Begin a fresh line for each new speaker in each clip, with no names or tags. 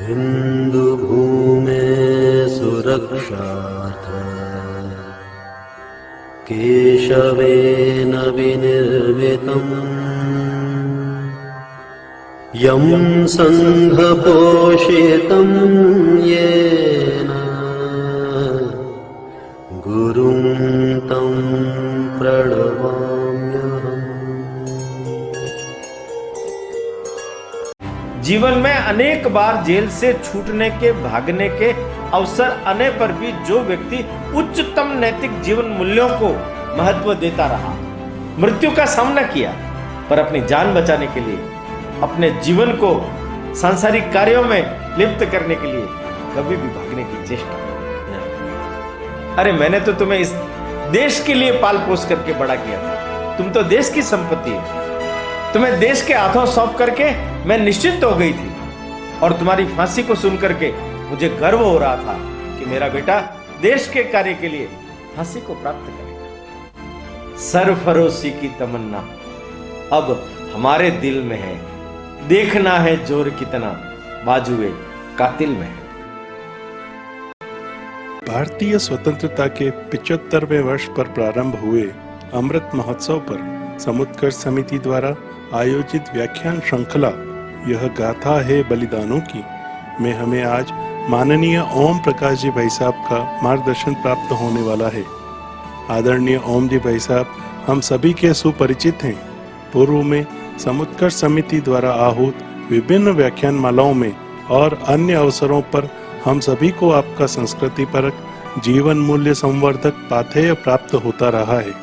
हिंदू भूमे सुरक्षार्थ केशवेन विनिर्मितम् यं संघपोषितं येन गुरुं तं प्रणमाम्यहम्।
जीवन में अनेक बार जेल से छूटने के, भागने के अवसर आने पर भी जो व्यक्ति उच्चतम नैतिक जीवन मूल्यों को महत्व देता रहा, मृत्यु का सामना किया, पर अपनी जान बचाने के लिए, अपने जीवन को सांसारिक कार्यों में लिप्त करने के लिए कभी भी भागने की चेष्टा नहीं। अरे मैंने तो तुम्हें इस देश के लिए पाल पोस करके बड़ा किया था, तुम तो देश की संपत्ति है। तुम्हें देश के हाथों सौंप करके मैं निश्चिंत हो गई थी, और तुम्हारी फांसी को सुन करके मुझे गर्व हो रहा था कि मेरा बेटा देश के कार्य के लिए फांसी को प्राप्त करेगा। सरफरोशी की तमन्ना अब हमारे दिल में है, देखना है जोर कितना बाजुए कातिल में है।
भारतीय स्वतंत्रता के 75वें वर्ष पर प्रारंभ हुए अमृत महोत्सव पर समुत्कर्ष समिति द्वारा आयोजित व्याख्यान श्रृंखला यह गाथा है बलिदानों की में हमें आज माननीय ओम प्रकाश जी भाई साहब का मार्गदर्शन प्राप्त होने वाला है। आदरणीय ओम जी भाई साहब हम सभी के सुपरिचित हैं। पूर्व में समुत्कर्ष समिति द्वारा आहूत विभिन्न व्याख्यान मालाओं में और अन्य अवसरों पर हम सभी को आपका संस्कृति परक जीवन मूल्य संवर्धक पाथेय प्राप्त होता रहा है।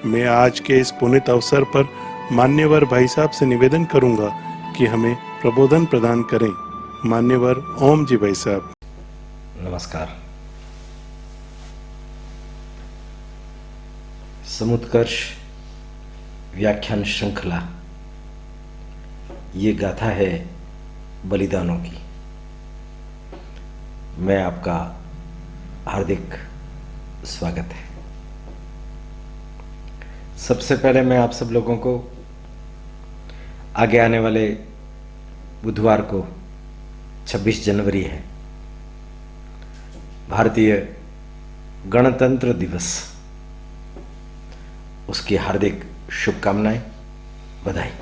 मैं आज के इस पुनीत अवसर पर मान्यवर भाई साहब से निवेदन करूंगा कि हमें प्रबोधन प्रदान करें। मान्यवर ओम जी भाई साहब।
नमस्कार। समुत्कर्ष व्याख्यान श्रृंखला ये गाथा है बलिदानों की। मैं आपका हार्दिक स्वागत है। सबसे पहले मैं आप सब लोगों को आगे आने वाले बुधवार को 26 जनवरी है, भारतीय गणतंत्र दिवस, उसकी हार्दिक शुभकामनाएं, बधाई।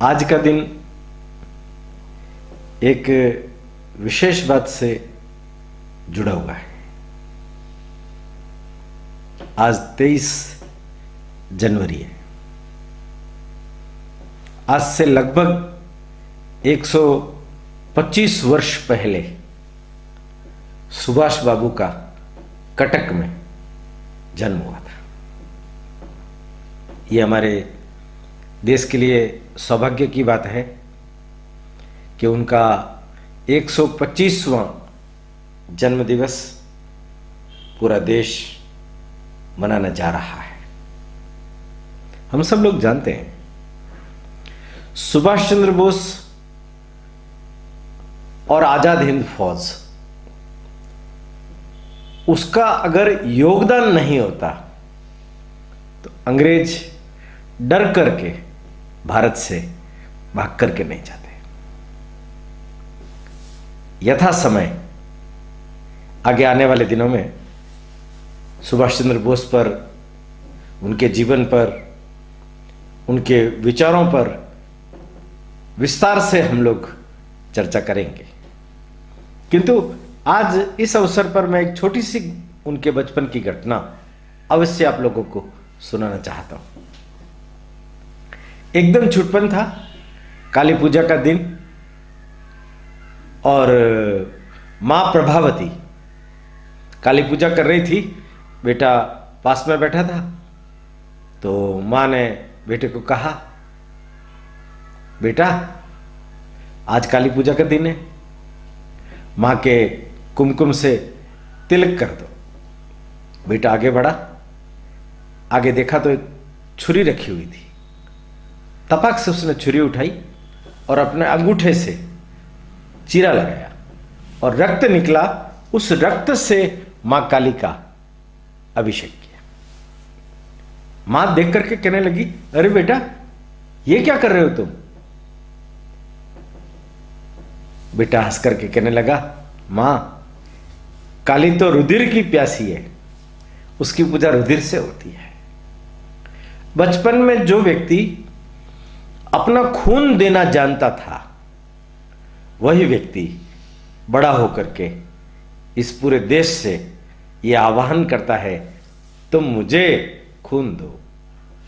आज का दिन एक विशेष बात से जुड़ा हुआ है। आज 23 जनवरी है। आज से लगभग 125 वर्ष पहले सुभाष बाबू का कटक में जन्म हुआ था। ये हमारे देश के लिए सौभाग्य की बात है कि उनका 125वां जन्म दिवस पूरा देश मनाने जा रहा है। हम सब लोग जानते हैं सुभाष चंद्र बोस और आजाद हिंद फौज, उसका अगर योगदान नहीं होता तो अंग्रेज डर करके भारत से भाग करके नहीं जाते। यथा समय आगे आने वाले दिनों में सुभाष चंद्र बोस पर, उनके जीवन पर, उनके विचारों पर विस्तार से हम लोग चर्चा करेंगे। किंतु आज इस अवसर पर मैं एक छोटी सी उनके बचपन की घटना अवश्य आप लोगों को सुनाना चाहता हूं। एकदम छुटपन था, काली पूजा का दिन, और मां प्रभावती काली पूजा कर रही थी। बेटा पास में बैठा था, तो मां ने बेटे को कहा, बेटा आज काली पूजा का दिन है, मां के कुमकुम से तिलक कर दो। बेटा आगे बढ़ा, आगे देखा तो एक छुरी रखी हुई थी। तपाक से उसने छुरी उठाई और अपने अंगूठे से चीरा लगाया और रक्त निकला। उस रक्त से मां काली का अभिषेक किया। मां देख करके कहने लगी, अरे बेटा ये क्या कर रहे हो तुम? बेटा हंस करके कहने लगा, मां, काली तो रुधिर की प्यासी है, उसकी पूजा रुधिर से होती है। बचपन में जो व्यक्ति अपना खून देना जानता था, वही व्यक्ति बड़ा होकर के इस पूरे देश से यह आह्वान करता है, तुम मुझे खून दो,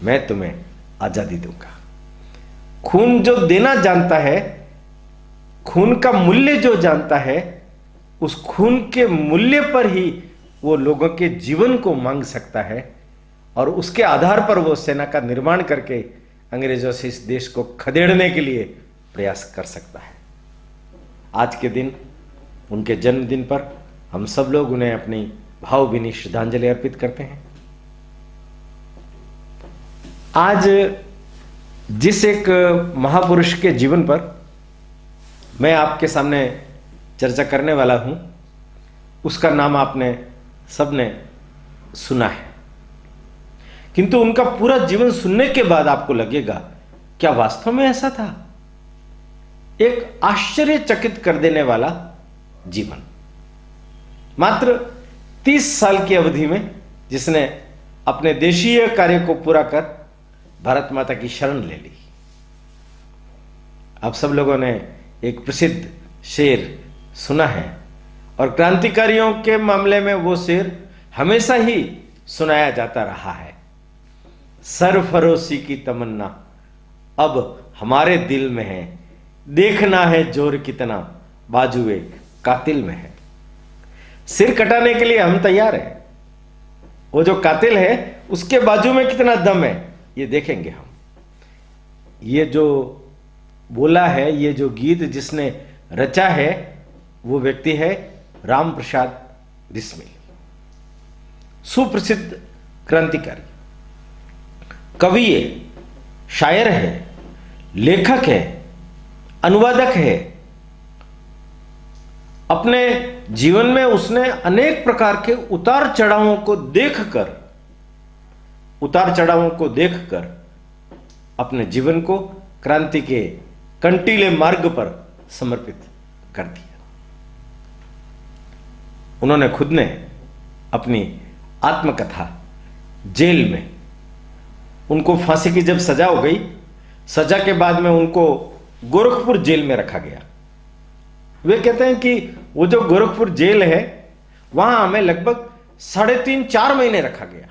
मैं तुम्हें आजादी दूंगा। खून जो देना जानता है, खून का मूल्य जो जानता है, उस खून के मूल्य पर ही वो लोगों के जीवन को मांग सकता है और उसके आधार पर वो सेना का निर्माण करके अंग्रेजों से इस देश को खदेड़ने के लिए प्रयास कर सकता है। आज के दिन, उनके जन्मदिन पर हम सब लोग उन्हें अपनी भावभीनी श्रद्धांजलि अर्पित करते हैं। आज जिस एक महापुरुष के जीवन पर मैं आपके सामने चर्चा करने वाला हूं, उसका नाम आपने सबने सुना है, किंतु उनका पूरा जीवन सुनने के बाद आपको लगेगा, क्या वास्तव में ऐसा था? एक आश्चर्यचकित कर देने वाला जीवन। मात्र 30 साल की अवधि में जिसने अपने देशीय कार्य को पूरा कर भारत माता की शरण ले ली। आप सब लोगों ने एक प्रसिद्ध शेर सुना है और क्रांतिकारियों के मामले में वो शेर हमेशा ही सुनाया जाता रहा है। सरफरोशी की तमन्ना अब हमारे दिल में है, देखना है जोर कितना बाजुए कातिल में है। सिर कटाने के लिए हम तैयार हैं, वो जो कातिल है उसके बाजू में कितना दम है ये देखेंगे हम। ये जो बोला है, ये जो गीत जिसने रचा है, वो व्यक्ति है राम प्रसाद बिस्मिल, सुप्रसिद्ध क्रांतिकारी कवि है, शायर है, लेखक है, अनुवादक है। अपने जीवन में उसने अनेक प्रकार के उतार चढ़ावों को देखकर अपने जीवन को क्रांति के कंटीले मार्ग पर समर्पित कर दिया। उन्होंने खुद ने अपनी आत्मकथा जेल में, उनको फांसी की जब सजा हो गई, सजा के बाद में उनको गोरखपुर जेल में रखा गया। वे कहते हैं कि वो जो गोरखपुर जेल है, वहां हमें लगभग 3.5-4 महीने रखा गया।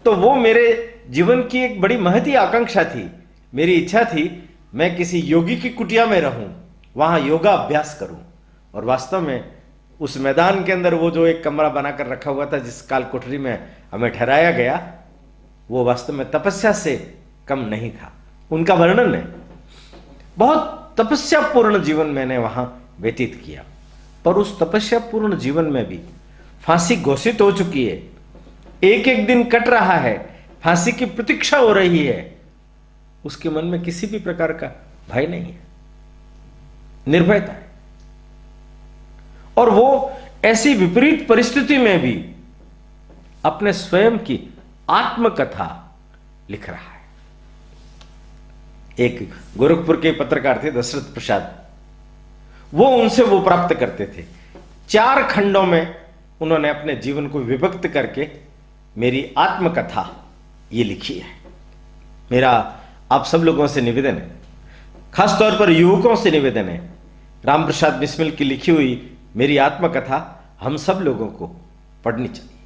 तो वो मेरे जीवन की एक बड़ी महती आकांक्षा थी, मेरी इच्छा थी, मैं किसी योगी की कुटिया में रहूं, वहां योगा अभ्यास करूं। और वास्तव में उस मैदान के अंदर वो जो एक कमरा बनाकर रखा हुआ था, जिस काल कोठरी में हमें ठहराया गया, वो वास्तव में तपस्या से कम नहीं था। उनका वर्णन है, बहुत तपस्यापूर्ण जीवन मैंने वहां व्यतीत किया। पर उस तपस्यापूर्ण जीवन में भी फांसी घोषित हो चुकी है, एक एक दिन कट रहा है, फांसी की प्रतीक्षा हो रही है, उसके मन में किसी भी प्रकार का भय नहीं है, निर्भयता है। और वो ऐसी विपरीत परिस्थिति में भी अपने स्वयं की आत्मकथा लिख रहा है। एक गोरखपुर के पत्रकार थे दशरथ प्रसाद, वो उनसे वो प्राप्त करते थे। 4 खंडों में उन्होंने अपने जीवन को विभक्त करके मेरी आत्मकथा ये लिखी है। मेरा आप सब लोगों से निवेदन है, खासतौर पर युवकों से निवेदन है, राम प्रसाद बिस्मिल की लिखी हुई मेरी आत्मकथा हम सब लोगों को पढ़नी चाहिए,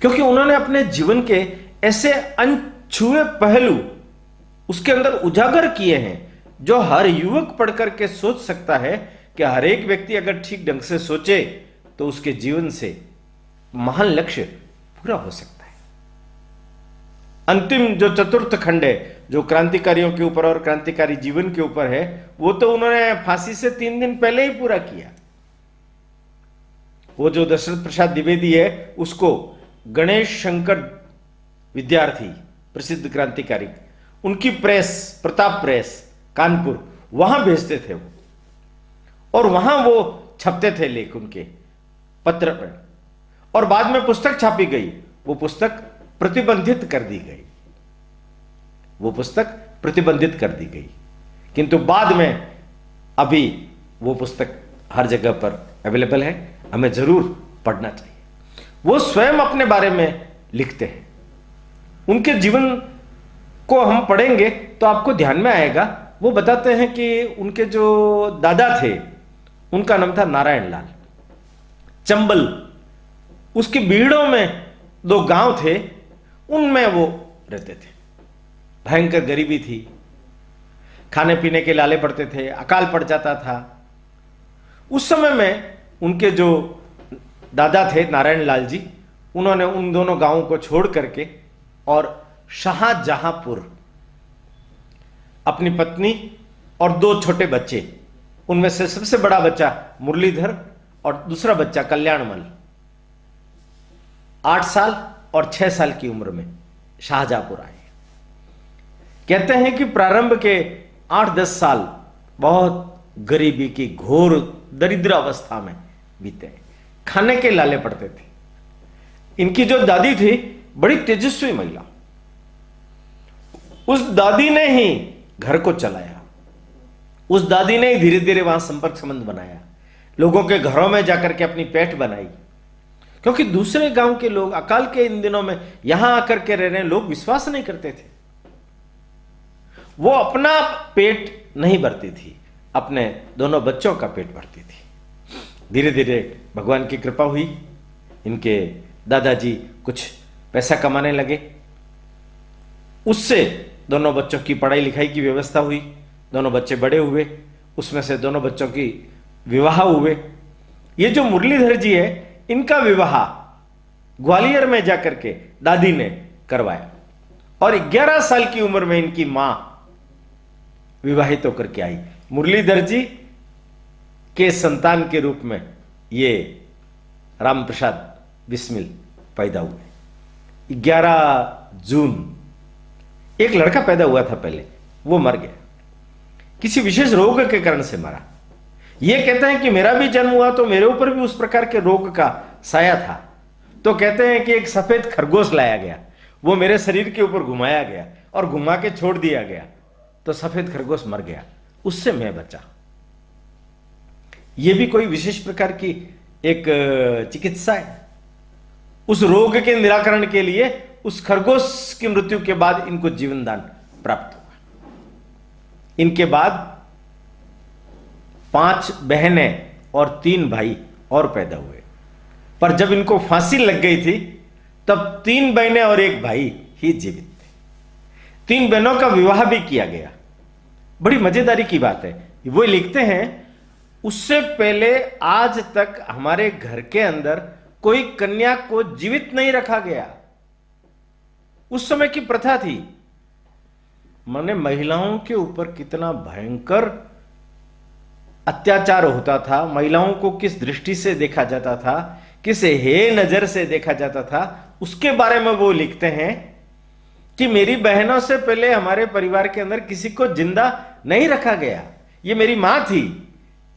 क्योंकि उन्होंने अपने जीवन के ऐसे अनछुए पहलू उसके अंदर उजागर किए हैं जो हर युवक पढ़कर के सोच सकता है कि हर एक व्यक्ति अगर ठीक ढंग से सोचे तो उसके जीवन से महान लक्ष्य पूरा हो सकता है। अंतिम जो 4th खंड है, जो क्रांतिकारियों के ऊपर और क्रांतिकारी जीवन के ऊपर है, वो तो उन्होंने फांसी से 3 दिन पहले ही पूरा किया। वो जो दशरथ प्रसाद द्विवेदी है, उसको गणेश शंकर विद्यार्थी, प्रसिद्ध क्रांतिकारी, उनकी प्रेस, प्रताप प्रेस कानपुर, वहां भेजते थे वो, और वहां वो छपते थे लेख उनके पत्र पर, और बाद में पुस्तक छापी गई। वो पुस्तक प्रतिबंधित कर दी गई, वो पुस्तक प्रतिबंधित कर दी गई, किंतु बाद में अभी वो पुस्तक हर जगह पर अवेलेबल है, हमें जरूर पढ़ना चाहिए। वो स्वयं अपने बारे में लिखते हैं, उनके जीवन को हम पढ़ेंगे तो आपको ध्यान में आएगा। वो बताते हैं कि उनके जो दादा थे उनका नाम था नारायण लाल। चंबल, उसकी बीड़ों में 2 गांव थे, उनमें वो रहते थे। भयंकर गरीबी थी, खाने पीने के लाले पड़ते थे, अकाल पड़ जाता था। उस समय में उनके जो दादा थे नारायण लाल जी, उन्होंने उन दोनों गांवों को छोड़ करके और शाहजहांपुर अपनी पत्नी और 2 छोटे बच्चे, उनमें से सबसे बड़ा बच्चा मुरलीधर और दूसरा बच्चा कल्याणमल, 8 साल और 6 साल की उम्र में शाहजहांपुर आए। कहते हैं कि प्रारंभ के 8-10 साल बहुत गरीबी की घोर दरिद्र अवस्था में बीते, खाने के लाले पड़ते थे। इनकी जो दादी थी बड़ी तेजस्वी महिला, उस दादी ने ही घर को चलाया, उस दादी ने ही धीरे धीरे वहां संपर्क संबंध बनाया, लोगों के घरों में जाकर के अपनी पेट बनाई। क्योंकि दूसरे गांव के लोग अकाल के इन दिनों में यहां आकर के रह रहे लोग विश्वास नहीं करते थे। वो अपना पेट नहीं भरती थी, अपने दोनों बच्चों का पेट भरती थी। धीरे धीरे भगवान की कृपा हुई, इनके दादाजी कुछ पैसा कमाने लगे, उससे दोनों बच्चों की पढ़ाई लिखाई की व्यवस्था हुई, दोनों बच्चे बड़े हुए, उसमें से दोनों बच्चों की विवाह हुए। ये जो मुरलीधर जी है, इनका विवाह ग्वालियर में जाकर के दादी ने करवाया और 11 साल की उम्र में इनकी मां विवाहित होकर के आई। मुरलीधर जी के संतान के रूप में ये राम प्रसाद बिस्मिल पैदा हुए। 11 जून एक लड़का पैदा हुआ था पहले, वो मर गया, किसी विशेष रोग के कारण से मरा। ये कहते हैं कि मेरा भी जन्म हुआ तो मेरे ऊपर भी उस प्रकार के रोग का साया था। तो कहते हैं कि एक सफेद खरगोश लाया गया, वो मेरे शरीर के ऊपर घुमाया गया और घुमा के छोड़ दिया गया, तो सफेद खरगोश मर गया, उससे मैं बचा। यह भी कोई विशेष प्रकार की एक चिकित्सा है। उस रोग के निराकरण के लिए उस खरगोश की मृत्यु के बाद इनको जीवन दान प्राप्त हुआ। इनके बाद 5 बहनें और 3 भाई और पैदा हुए, पर जब इनको फांसी लग गई थी तब 3 बहनें और 1 भाई ही जीवित थे। 3 बहनों का विवाह भी किया गया। बड़ी मजेदारी की बात है, वो लिखते हैं उससे पहले आज तक हमारे घर के अंदर कोई कन्या को जीवित नहीं रखा गया। उस समय की प्रथा थी। माने महिलाओं के ऊपर कितना भयंकर अत्याचार होता था, महिलाओं को किस दृष्टि से देखा जाता था, किस हे नजर से देखा जाता था, उसके बारे में वो लिखते हैं कि मेरी बहनों से पहले हमारे परिवार के अंदर किसी को जिंदा नहीं रखा गया। ये मेरी मां थी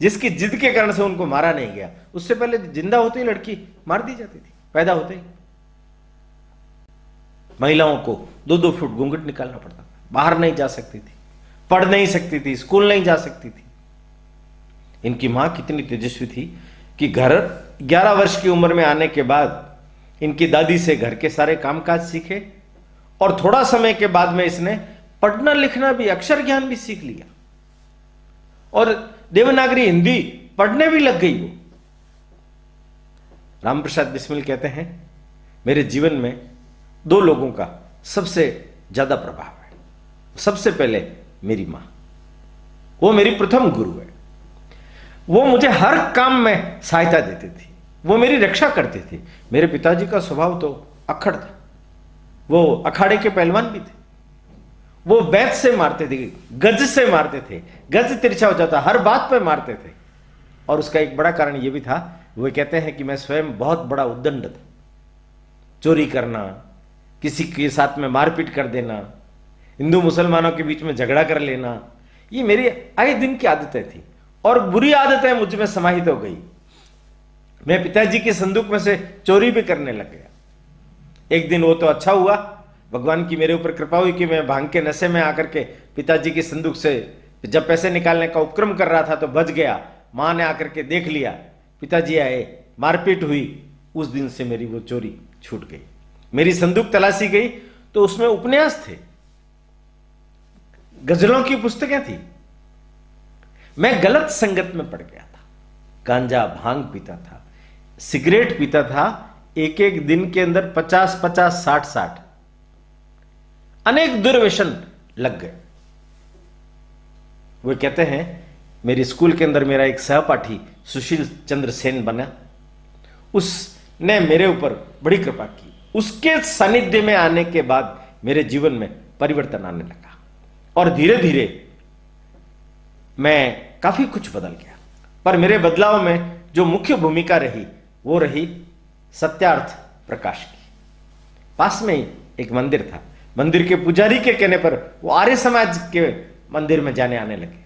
जिसकी जिद के कारण से उनको मारा नहीं गया। उससे पहले जिंदा होते ही लड़की मार दी जाती थी, पैदा होते ही। महिलाओं को 2-2 फुट घूंघट निकालना पड़ता था, बाहर नहीं जा सकती थी, पढ़ नहीं सकती थी, स्कूल नहीं जा सकती थी। इनकी मां कितनी तेजस्वी थी कि घर 11 वर्ष की उम्र में आने के बाद इनकी दादी से घर के सारे कामकाज सीखे और थोड़ा समय के बाद में इसने पढ़ना लिखना भी, अक्षर ज्ञान भी सीख लिया और देवनागरी हिंदी पढ़ने भी लग गई। वो राम प्रसाद बिस्मिल कहते हैं मेरे जीवन में 2 लोगों का सबसे ज्यादा प्रभाव है। सबसे पहले मेरी मां, वो मेरी प्रथम गुरु है। वो मुझे हर काम में सहायता देती थी, वो मेरी रक्षा करती थी। मेरे पिताजी का स्वभाव तो अक्खड़ था, वो अखाड़े के पहलवान भी थे। वो बैत से मारते थे, गज से मारते थे, गज तिरछा हो जाता, हर बात पे मारते थे। और उसका एक बड़ा कारण ये भी था, वो कहते हैं कि मैं स्वयं बहुत बड़ा उद्दंड था। चोरी करना, किसी के साथ में मारपीट कर देना, हिंदू मुसलमानों के बीच में झगड़ा कर लेना, ये मेरी आए दिन की आदतें थी और बुरी आदतें मुझ में समाहित हो गई। मैं पिताजी के संदूक में से चोरी भी करने लग गया। एक दिन वो तो अच्छा हुआ, भगवान की मेरे ऊपर कृपा हुई कि मैं भांग के नशे में आकर के पिताजी के संदूक से जब पैसे निकालने का उपक्रम कर रहा था तो बच गया, मां ने आकर के देख लिया, पिताजी आए, मारपीट हुई। उस दिन से मेरी वो चोरी छूट गई। मेरी संदूक तलाशी गई तो उसमें उपन्यास थे, गजलों की पुस्तकें थी। मैं गलत संगत में पड़ गया था, गांजा भांग पीता था, सिगरेट पीता था, एक एक दिन के अंदर 50-50, 60-60 अनेक दुर्व्यसन लग गए। वे कहते हैं मेरे स्कूल के अंदर मेरा एक सहपाठी सुशील चंद्र सेन बना, उसने मेरे ऊपर बड़ी कृपा की। उसके सानिध्य में आने के बाद मेरे जीवन में परिवर्तन आने लगा और धीरे धीरे मैं काफी कुछ बदल गया। पर मेरे बदलाव में जो मुख्य भूमिका रही वो रही सत्यार्थ प्रकाश की। पास में ही एक मंदिर था, मंदिर के पुजारी के कहने पर वो आर्य समाज के मंदिर में जाने आने लगे।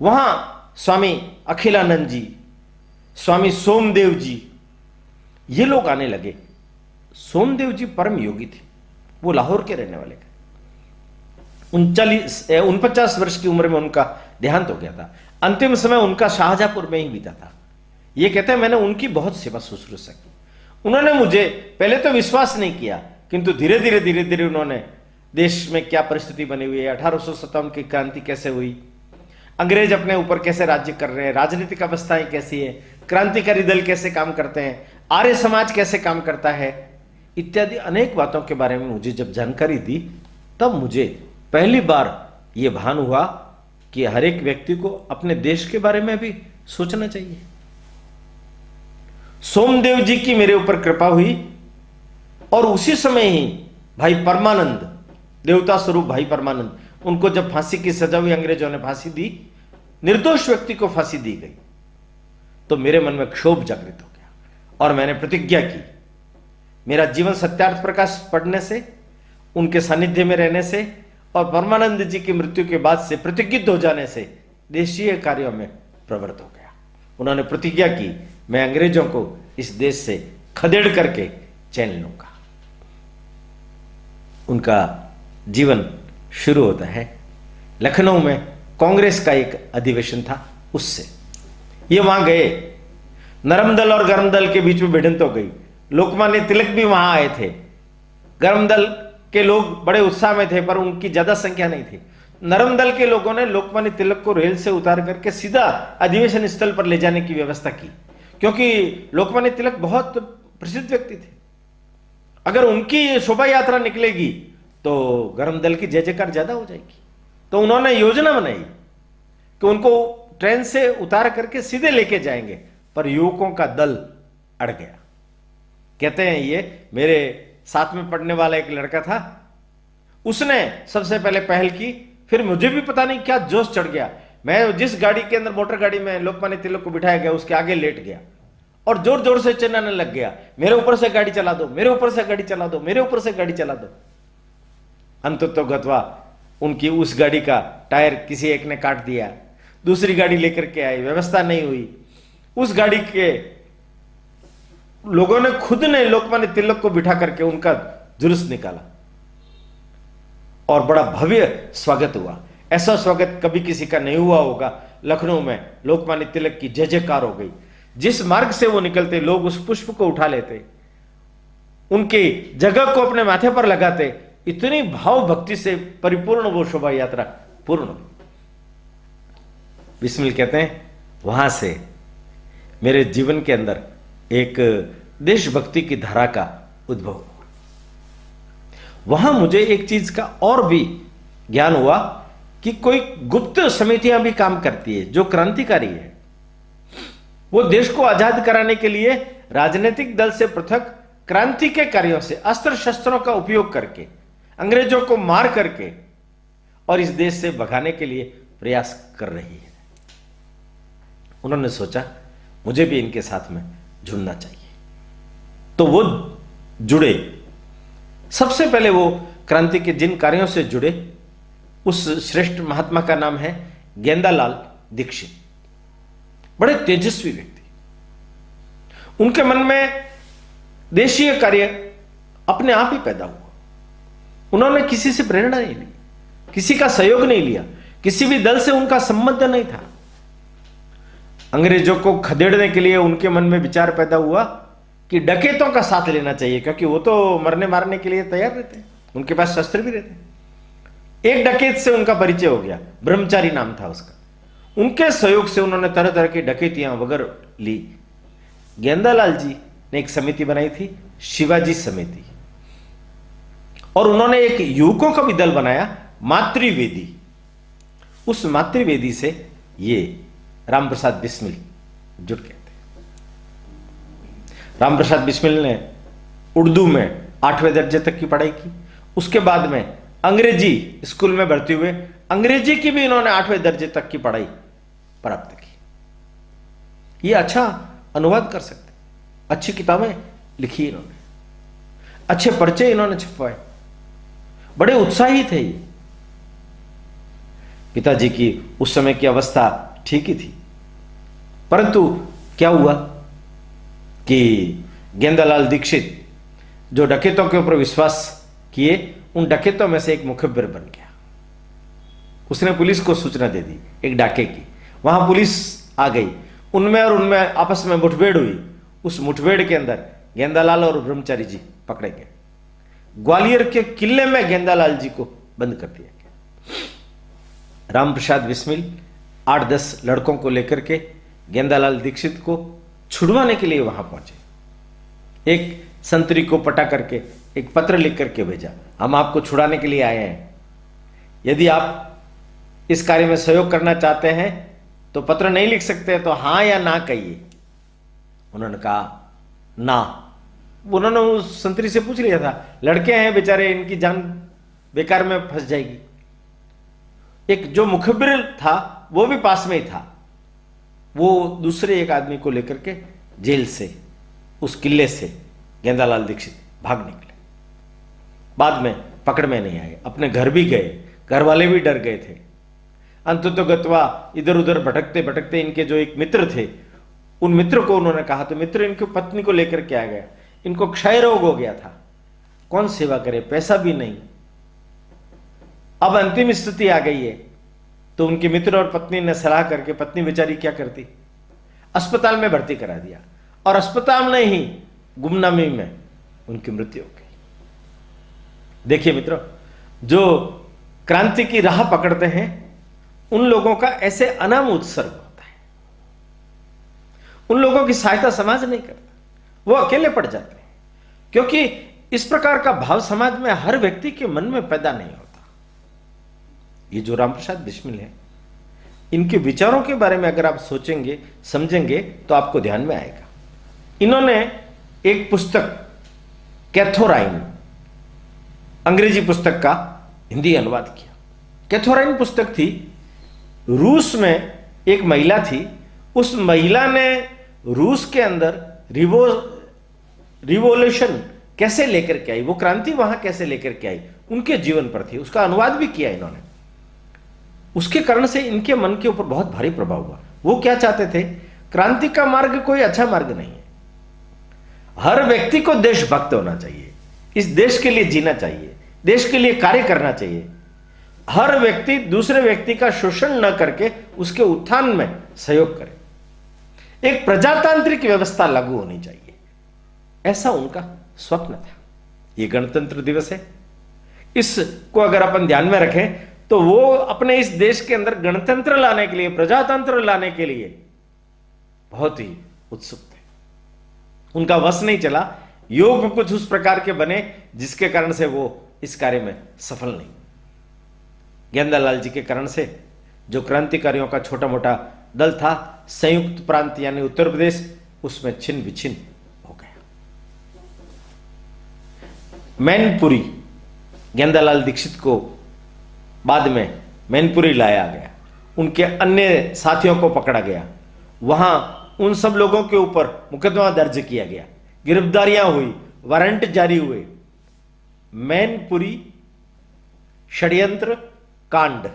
वहां स्वामी अखिलानंद जी, स्वामी सोमदेव जी, ये लोग आने लगे। सोमदेव जी परम योगी थे, वो लाहौर के रहने वाले थे। 49 वर्ष की उम्र में उनका देहांत हो गया था। अंतिम समय उनका शाहजहांपुर में ही बीता था। ये कहते हैं मैंने उनकी बहुत सेवा शुश्रूषा की। उन्होंने मुझे पहले तो विश्वास नहीं किया, किंतु धीरे धीरे उन्होंने देश में क्या परिस्थिति बनी हुई है, 1857 की क्रांति कैसे हुई, अंग्रेज अपने ऊपर कैसे राज्य कर रहे हैं, राजनीतिक अवस्थाएं कैसी है, क्रांतिकारी दल कैसे काम करते हैं, आर्य समाज कैसे काम करता है, इत्यादि अनेक बातों के बारे में मुझे जब जानकारी दी, तब मुझे पहली बार यह भान हुआ कि हर एक व्यक्ति को अपने देश के बारे में भी सोचना चाहिए। सोमदेव जी की मेरे ऊपर कृपा हुई और उसी समय ही भाई परमानंद, देवता स्वरूप भाई परमानंद, उनको जब फांसी की सजा हुई, अंग्रेजों ने फांसी दी, निर्दोष व्यक्ति को फांसी दी गई, तो मेरे मन में क्षोभ जागृत हो गया और मैंने प्रतिज्ञा की, मेरा जीवन सत्यार्थ प्रकाश पढ़ने से, उनके सानिध्य में रहने से और परमानंद जी की मृत्यु के बाद से प्रतिज्ञित हो जाने से देशीय कार्यों में प्रवृत्त हो गया। उन्होंने प्रतिज्ञा की, मैं अंग्रेजों को इस देश से खदेड़ करके चैन लूंगा। उनका जीवन शुरू होता है लखनऊ में कांग्रेस का एक अधिवेशन था, उससे ये वहां गए। नरम दल और गरम दल के बीच में भिड़ंत हो गई। लोकमान्य तिलक भी वहां आए थे। गरम दल के लोग बड़े उत्साह में थे पर उनकी ज्यादा संख्या नहीं थी। नरम दल के लोगों ने लोकमान्य तिलक को रेल से उतार करके सीधा अधिवेशन स्थल पर ले जाने की व्यवस्था की, क्योंकि लोकमान्य तिलक बहुत प्रसिद्ध व्यक्ति थे। अगर उनकी शोभा यात्रा निकलेगी तो गरम दल की जय जयकार ज्यादा हो जाएगी। तो उन्होंने योजना बनाई कि उनको ट्रेन से उतार करके सीधे लेके जाएंगे, पर युवकों का दल अड़ गया। कहते हैं ये मेरे साथ में पढ़ने वाला एक लड़का था, उसने सबसे पहले पहल की, फिर मुझे भी पता नहीं क्या जोश चढ़ गया। मैं जिस गाड़ी के अंदर, मोटर गाड़ी में लोकमान्य तिलक को बिठाया गया, उसके आगे लेट गया और जोर जोर से चिल्लाने लग गया, मेरे ऊपर से गाड़ी चला दो, मेरे ऊपर से गाड़ी चला दो, मेरे ऊपर से गाड़ी चला दो। अंततः गत्वा उनकी उस गाड़ी का टायर किसी एक ने काट दिया, दूसरी गाड़ी लेकर के आई, व्यवस्था नहीं हुई। उस गाड़ी के लोगों ने खुद ने लोकमान्य तिलक को बिठा करके उनका जुलूस निकाला और बड़ा भव्य स्वागत हुआ। ऐसा स्वागत कभी किसी का नहीं हुआ होगा। लखनऊ में लोकमान्य तिलक की जय जयकार हो गई। जिस मार्ग से वो निकलते, लोग उस पुष्प को उठा लेते, उनकी जगह को अपने माथे पर लगाते। इतनी भाव भक्ति से परिपूर्ण वो शोभा यात्रा पूर्ण हुई। बिस्मिल कहते हैं वहां से मेरे जीवन के अंदर एक देशभक्ति की धारा का उद्भव हुआ। वहां मुझे एक चीज का और भी ज्ञान हुआ कि कोई गुप्त समितियां भी काम करती है जो क्रांतिकारी है। वो देश को आजाद कराने के लिए राजनीतिक दल से पृथक क्रांति के कार्यों से, अस्त्र शस्त्रों का उपयोग करके, अंग्रेजों को मार करके और इस देश से भगाने के लिए प्रयास कर रही है। उन्होंने सोचा मुझे भी इनके साथ में जुड़ना चाहिए, तो वो जुड़े। सबसे पहले वो क्रांति के जिन कार्यों से जुड़े, उस श्रेष्ठ महात्मा का नाम है गेंदालाल दीक्षित। बड़े तेजस्वी व्यक्ति। उनके मन में देशीय कार्य अपने आप ही पैदा हुआ। उन्होंने किसी से प्रेरणा नहीं ली, किसी का सहयोग नहीं लिया, किसी भी दल से उनका संबंध नहीं था। अंग्रेजों को खदेड़ने के लिए उनके मन में विचार पैदा हुआ कि डकैतों का साथ लेना चाहिए, क्योंकि वो तो मरने मारने के लिए तैयार रहते हैं, उनके पास शस्त्र भी रहते हैं। एक डकैत से उनका परिचय हो गया, ब्रह्मचारी नाम था उसका। उनके सहयोग से उन्होंने तरह तरह की डकैतियां वगैरह ली। गेंदालाल जी ने एक समिति बनाई थी, शिवाजी समिति, और उन्होंने एक युवकों का भी दल बनाया, मातृवेदी। उस मातृवेदी से ये राम प्रसाद बिस्मिल जुड़ गए थे। राम प्रसाद बिस्मिल ने उर्दू में 8वें दर्जे तक की पढ़ाई की। उसके बाद में अंग्रेजी स्कूल में भर्ती हुए, अंग्रेजी की भी इन्होंने 8वें दर्जे तक की पढ़ाई प्राप्त की। ये अच्छा अनुवाद कर सकते, अच्छी किताबें लिखी इन्होंने, अच्छे पर्चे इन्होंने छपवाए, बड़े उत्साही थे ये। पिताजी की उस समय की अवस्था ठीक ही थी, परंतु क्या हुआ कि गेंदालाल दीक्षित जो डकैतों के ऊपर विश्वास किए, उन डकैतों में से एक मुखबिर बन गया। उसने पुलिस को सूचना दे दी एक डाके की। वहां पुलिस आ गई, उनमें और उनमें आपस में मुठभेड़ हुई। उस मुठभेड़ के अंदर गेंदालाल और ब्रह्मचारी जी पकड़े गए। ग्वालियर के किले में गेंदालाल जी को बंद कर दिया गया। राम प्रसाद बिस्मिल 8-10 लड़कों को लेकर के गेंदालाल दीक्षित को छुड़वाने के लिए वहां पहुंचे। एक संतरी को पटा करके एक पत्र लिख करके भेजा, हम आपको छुड़ाने के लिए आए हैं, यदि आप इस कार्य में सहयोग करना चाहते हैं तो पत्र नहीं लिख सकते, तो हां या ना कहिए। उन्होंने कहा ना। उन्होंने उस संतरी से पूछ लिया था, लड़के हैं बेचारे, इनकी जान बेकार में फंस जाएगी। एक जो मुखबिर था वो भी पास में ही था, वो दूसरे एक आदमी को लेकर के जेल से, उस किले से गेंदालाल दीक्षित भाग निकले। बाद में पकड़ में नहीं आए, अपने घर भी गए, घर वाले भी डर गए थे। अंततोगत्वा इधर उधर भटकते भटकते इनके जो एक मित्र थे, उन मित्र को उन्होंने कहा, तो मित्र इनकी पत्नी को लेकर के आ गया। इनको क्षय रोग हो गया था, कौन सेवा करे, पैसा भी नहीं, अब अंतिम स्थिति आ गई है। तो उनके मित्र और पत्नी ने सलाह करके, पत्नी बेचारी क्या करती, अस्पताल में भर्ती करा दिया, और अस्पताल में ही गुमनामी में उनकी मृत्यु हो गई। देखिए मित्रों, जो क्रांति की राह पकड़ते हैं उन लोगों का ऐसे अनाम उत्सर्ग होता है। उन लोगों की सहायता समाज नहीं करता, वो अकेले पड़ जाते हैं, क्योंकि इस प्रकार का भाव समाज में हर व्यक्ति के मन में पैदा नहीं होता। ये जो राम प्रसाद बिस्मिल है, इनके विचारों के बारे में अगर आप सोचेंगे समझेंगे तो आपको ध्यान में आएगा। इन्होंने एक पुस्तक कैथोराइन, अंग्रेजी पुस्तक का हिंदी अनुवाद किया। कैथोराइन पुस्तक थी, रूस में एक महिला थी, उस महिला ने रूस के अंदर रिवोल्यूशन कैसे लेकर के आई, वो क्रांति वहां कैसे लेकर के आई, उनके जीवन पर थी। उसका अनुवाद भी किया इन्होंने। उसके कारण से इनके मन के ऊपर बहुत भारी प्रभाव हुआ। वो क्या चाहते थे, क्रांति का मार्ग कोई अच्छा मार्ग नहीं है, हर व्यक्ति को देशभक्त होना चाहिए, इस देश के लिए जीना चाहिए, देश के लिए कार्य करना चाहिए, हर व्यक्ति दूसरे व्यक्ति का शोषण न करके उसके उत्थान में सहयोग करे, एक प्रजातांत्रिक व्यवस्था लागू होनी चाहिए, ऐसा उनका स्वप्न था। ये गणतंत्र दिवस है, इसको अगर अपन ध्यान में रखें तो वो अपने इस देश के अंदर गणतंत्र लाने के लिए, प्रजातंत्र लाने के लिए बहुत ही उत्सुक थे। उनका वश नहीं चला, योग कुछ उस प्रकार के बने जिसके कारण से वो इस कार्य में सफल नहीं। गेंदालाल जी के कारण से जो क्रांतिकारियों का छोटा मोटा दल था, संयुक्त प्रांत यानी उत्तर प्रदेश, उसमें छिन्न विछिन्न हो गया। मैनपुरी, गेंदालाल दीक्षित को बाद में मैनपुरी लाया गया, उनके अन्य साथियों को पकड़ा गया, वहां उन सब लोगों के ऊपर मुकदमा दर्ज किया गया, गिरफ्तारियां हुई, वारंट जारी हुए। मैनपुरी षड्यंत्र कांड,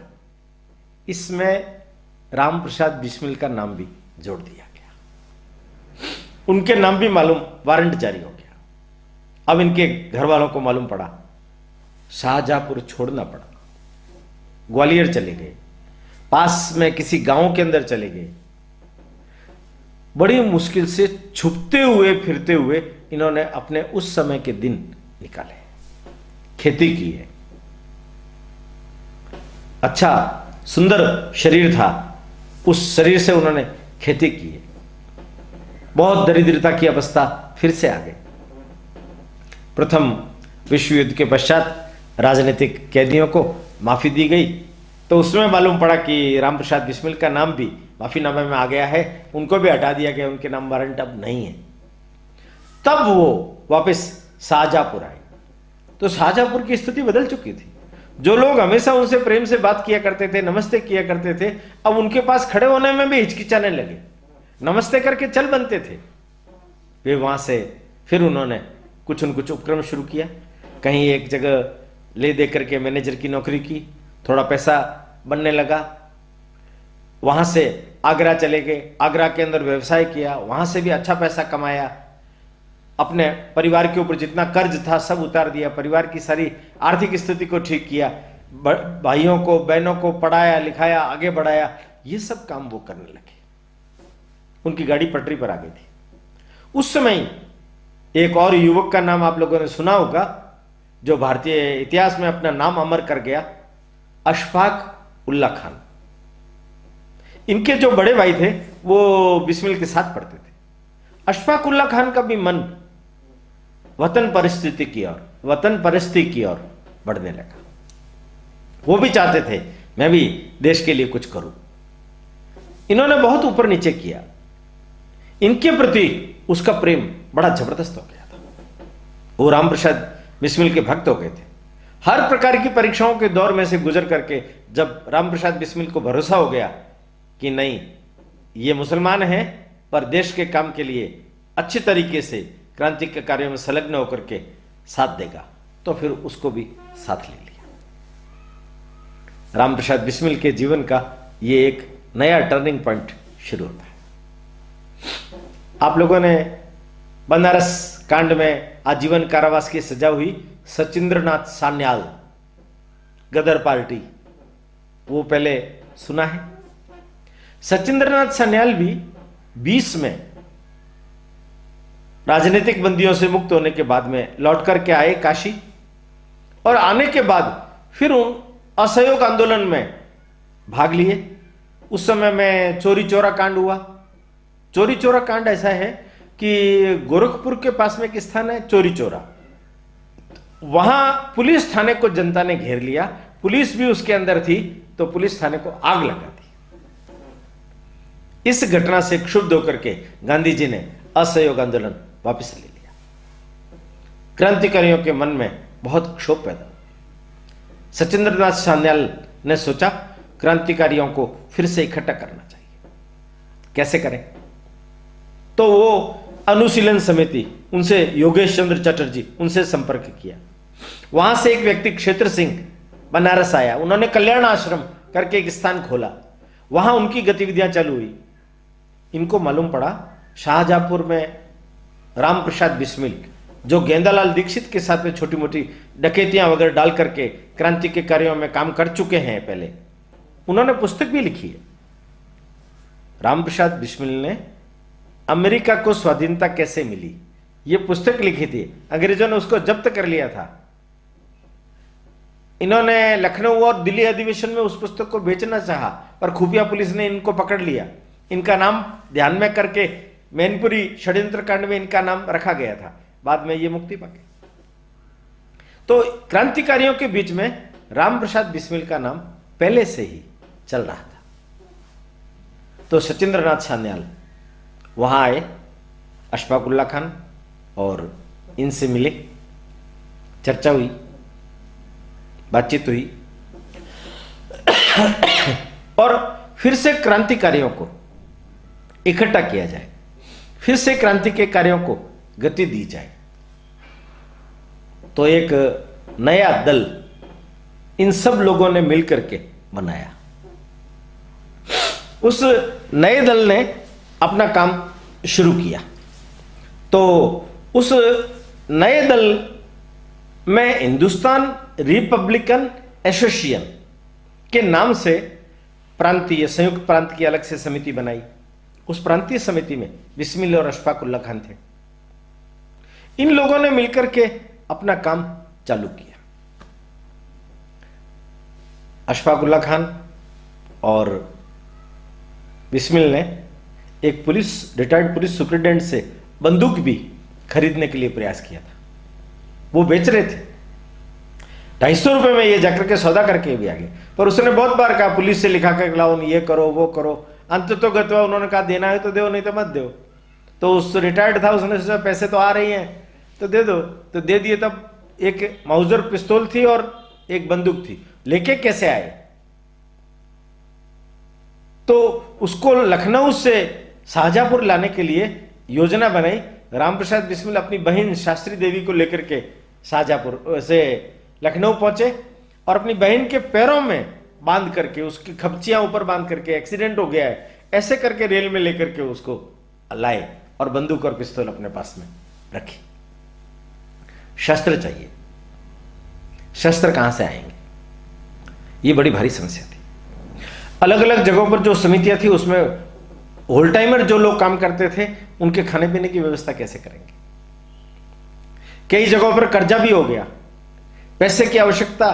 इसमें राम प्रसाद बिस्मिल का नाम भी जोड़ दिया गया, उनके नाम भी मालूम, वारंट जारी हो गया। अब इनके घर वालों को मालूम पड़ा, शाहजहांपुर छोड़ना पड़ा, ग्वालियर चले गए। पास में किसी गांव के अंदर चले गए। बड़ी मुश्किल से छुपते हुए फिरते हुए इन्होंने अपने उस समय के दिन निकाले, खेती की है। अच्छा सुंदर शरीर था, उस शरीर से उन्होंने खेती की है। बहुत दरिद्रता की अवस्था फिर से आ गई। प्रथम विश्व युद्ध के पश्चात राजनीतिक कैदियों को माफी दी गई, तो उसमें मालूम पड़ा कि राम प्रसाद बिस्मिल का नाम भी माफीनामे में आ गया है, उनको भी हटा दिया गया, उनके नाम वारंट अब नहीं है। तब वो वापस शाहजहांपुर आए, तो शाहजहांपुर की स्थिति बदल चुकी थी। जो लोग हमेशा उनसे प्रेम से बात किया करते थे, नमस्ते किया करते थे, अब उनके पास खड़े होने में भी हिचकिचाने लगे, नमस्ते करके चल बनते थे। वे वहां से फिर उन्होंने कुछ न कुछ उपक्रम शुरू किया। कहीं एक जगह ले दे करके मैनेजर की नौकरी की, थोड़ा पैसा बनने लगा। वहां से आगरा चले गए, आगरा के अंदर व्यवसाय किया, वहां से भी अच्छा पैसा कमाया। अपने परिवार के ऊपर जितना कर्ज था सब उतार दिया, परिवार की सारी आर्थिक स्थिति को ठीक किया, भाइयों को बहनों को पढ़ाया लिखाया, आगे बढ़ाया। ये सब काम वो करने लगे। उनकी गाड़ी पटरी पर आ गई थी। उस समय एक और युवक का नाम आप लोगों ने सुना होगा, जो भारतीय इतिहास में अपना नाम अमर कर गया, अशफाक उल्ला खान। इनके जो बड़े भाई थे वो बिस्मिल के साथ पढ़ते थे। अशफाक उल्ला खान का भी मन वतन परिस्थिति की ओर बढ़ने लगा। वो भी चाहते थे मैं भी देश के लिए कुछ करूं। इन्होंने बहुत ऊपर नीचे किया। इनके प्रति उसका प्रेम बड़ा जबरदस्त हो गया था। वो राम प्रसाद बिस्मिल के भक्त हो गए थे। हर प्रकार की परीक्षाओं के दौर में से गुजर करके जब राम प्रसाद बिस्मिल को भरोसा हो गया कि नहीं, ये मुसलमान हैं पर देश के काम के लिए अच्छे तरीके से क्रांति के कार्यों में संलग्न होकर के साथ देगा, तो फिर उसको भी साथ ले लिया। राम प्रसाद बिस्मिल के जीवन का ये एक नया टर्निंग पॉइंट शुरू होता है। आप लोगों ने बनारस कांड में आजीवन कारावास की सजा हुई सचिंद्रनाथ सान्याल, गदर पार्टी, वो पहले सुना है। सचिंद्रनाथ सान्याल भी 20 में राजनीतिक बंदियों से मुक्त होने के बाद में लौट करके आए काशी, और आने के बाद फिर उन असहयोग आंदोलन में भाग लिए। उस समय में चोरी चोरा कांड हुआ। चोरी चोरा कांड ऐसा है कि गोरखपुर के पास में एक स्थान है चोरी चोरा, वहां पुलिस थाने को जनता ने घेर लिया, पुलिस भी उसके अंदर थी, तो पुलिस थाने को आग लगा दी। इस घटना से क्षुब्ध होकर के गांधी जी ने असहयोग आंदोलन वापस ले लिया। क्रांतिकारियों के मन में बहुत क्षोभ पैदा हुआ। सचिंद्रनाथ सान्याल ने सोचा क्रांतिकारियों को फिर से इकट्ठा करना चाहिए, कैसे करें? तो वो अनुशीलन समिति, उनसे योगेश चंद्र चटर्जी, उनसे संपर्क किया। वहां से एक व्यक्ति क्षेत्र सिंह बनारस आया, उन्होंने कल्याण आश्रम करके एक स्थान खोला, वहां उनकी गतिविधियां चालू हुई। इनको मालूम पड़ा शाहजहांपुर में राम प्रसाद बिस्मिल, जो गेंदालाल दीक्षित के साथ में छोटी मोटी डकैतियां वगैरह डाल करके क्रांति के कार्यों में काम कर चुके हैं पहले, उन्होंने पुस्तक भी लिखी है। राम प्रसाद बिस्मिल ने अमेरिका को स्वाधीनता कैसे मिली ये पुस्तक लिखी थी, अंग्रेजों ने उसको जब्त कर लिया था। इन्होंने लखनऊ और दिल्ली अधिवेशन में उस पुस्तक को बेचना चाहा, पर खुफिया पुलिस ने इनको पकड़ लिया। इनका नाम ध्यान में करके मैनपुरी षड्यंत्र कांड में इनका नाम रखा गया था, बाद में ये मुक्ति पा गए। तो क्रांतिकारियों के बीच में राम प्रसाद बिस्मिल का नाम पहले से ही चल रहा था। तो सचिंद्रनाथ सान्याल वहां आए, अशफाक उल्ला खान, और इनसे मिले, चर्चा हुई, बातचीत हुई, और फिर से क्रांतिकारियों को इकट्ठा किया जाए, फिर से क्रांति के कार्यों को गति दी जाए। तो एक नया दल इन सब लोगों ने मिलकर के बनाया। उस नए दल ने अपना काम शुरू किया। तो उस नए दल में हिंदुस्तान रिपब्लिकन एसोसिएशन के नाम से प्रांतीय संयुक्त प्रांत की अलग से समिति बनाई। उस प्रांतीय समिति में बिस्मिल और अशफाक उल्लाह खान थे। इन लोगों ने मिलकर के अपना काम चालू किया। अशफाक उल्लाह खान और बिस्मिल ने एक रिटायर्ड पुलिस सुपरिटेंडेंट से बंदूक भी खरीदने के लिए प्रयास किया था। वो बेच रहे थे, 250 रुपए में ये जाकर के सौदा करके भी आ गए। पर उसने बहुत बार कहा पुलिस से लिखा कर लाओ, ये करो वो करो। अंत तो गतवा उन्होंने कहा देना है तो दो, नहीं तो मत दो। तो उस रिटायर्ड था, उसने सोचा पैसे तो आ रही हैं तो दे दो, तो दे दिए। तब एक माउजर पिस्तौल थी और एक बंदूक थी, लेके कैसे आए? तो उसको लखनऊ से शाहजहांपुर लाने के लिए योजना बनाई। रामप्रसाद बिस्मिल अपनी बहन शास्त्री देवी को लेकर के शाहजहांपुर से लखनऊ पहुंचे और अपनी बहन के पैरों में बांध करके, उसकी खपचियां ऊपर बांध करके, एक्सीडेंट हो गया है ऐसे करके रेल में लेकर के उसको लाए और बंदूक और पिस्तौल अपने पास में रखी। शस्त्र चाहिए, शस्त्र कहां से आएंगे? ये बड़ी भारी समस्या थी। अलग अलग जगहों पर जो समितियां थी उसमें होल टाइमर जो लोग काम करते थे उनके खाने पीने की व्यवस्था कैसे करेंगे? कई जगहों पर कर्जा भी हो गया, पैसे की आवश्यकता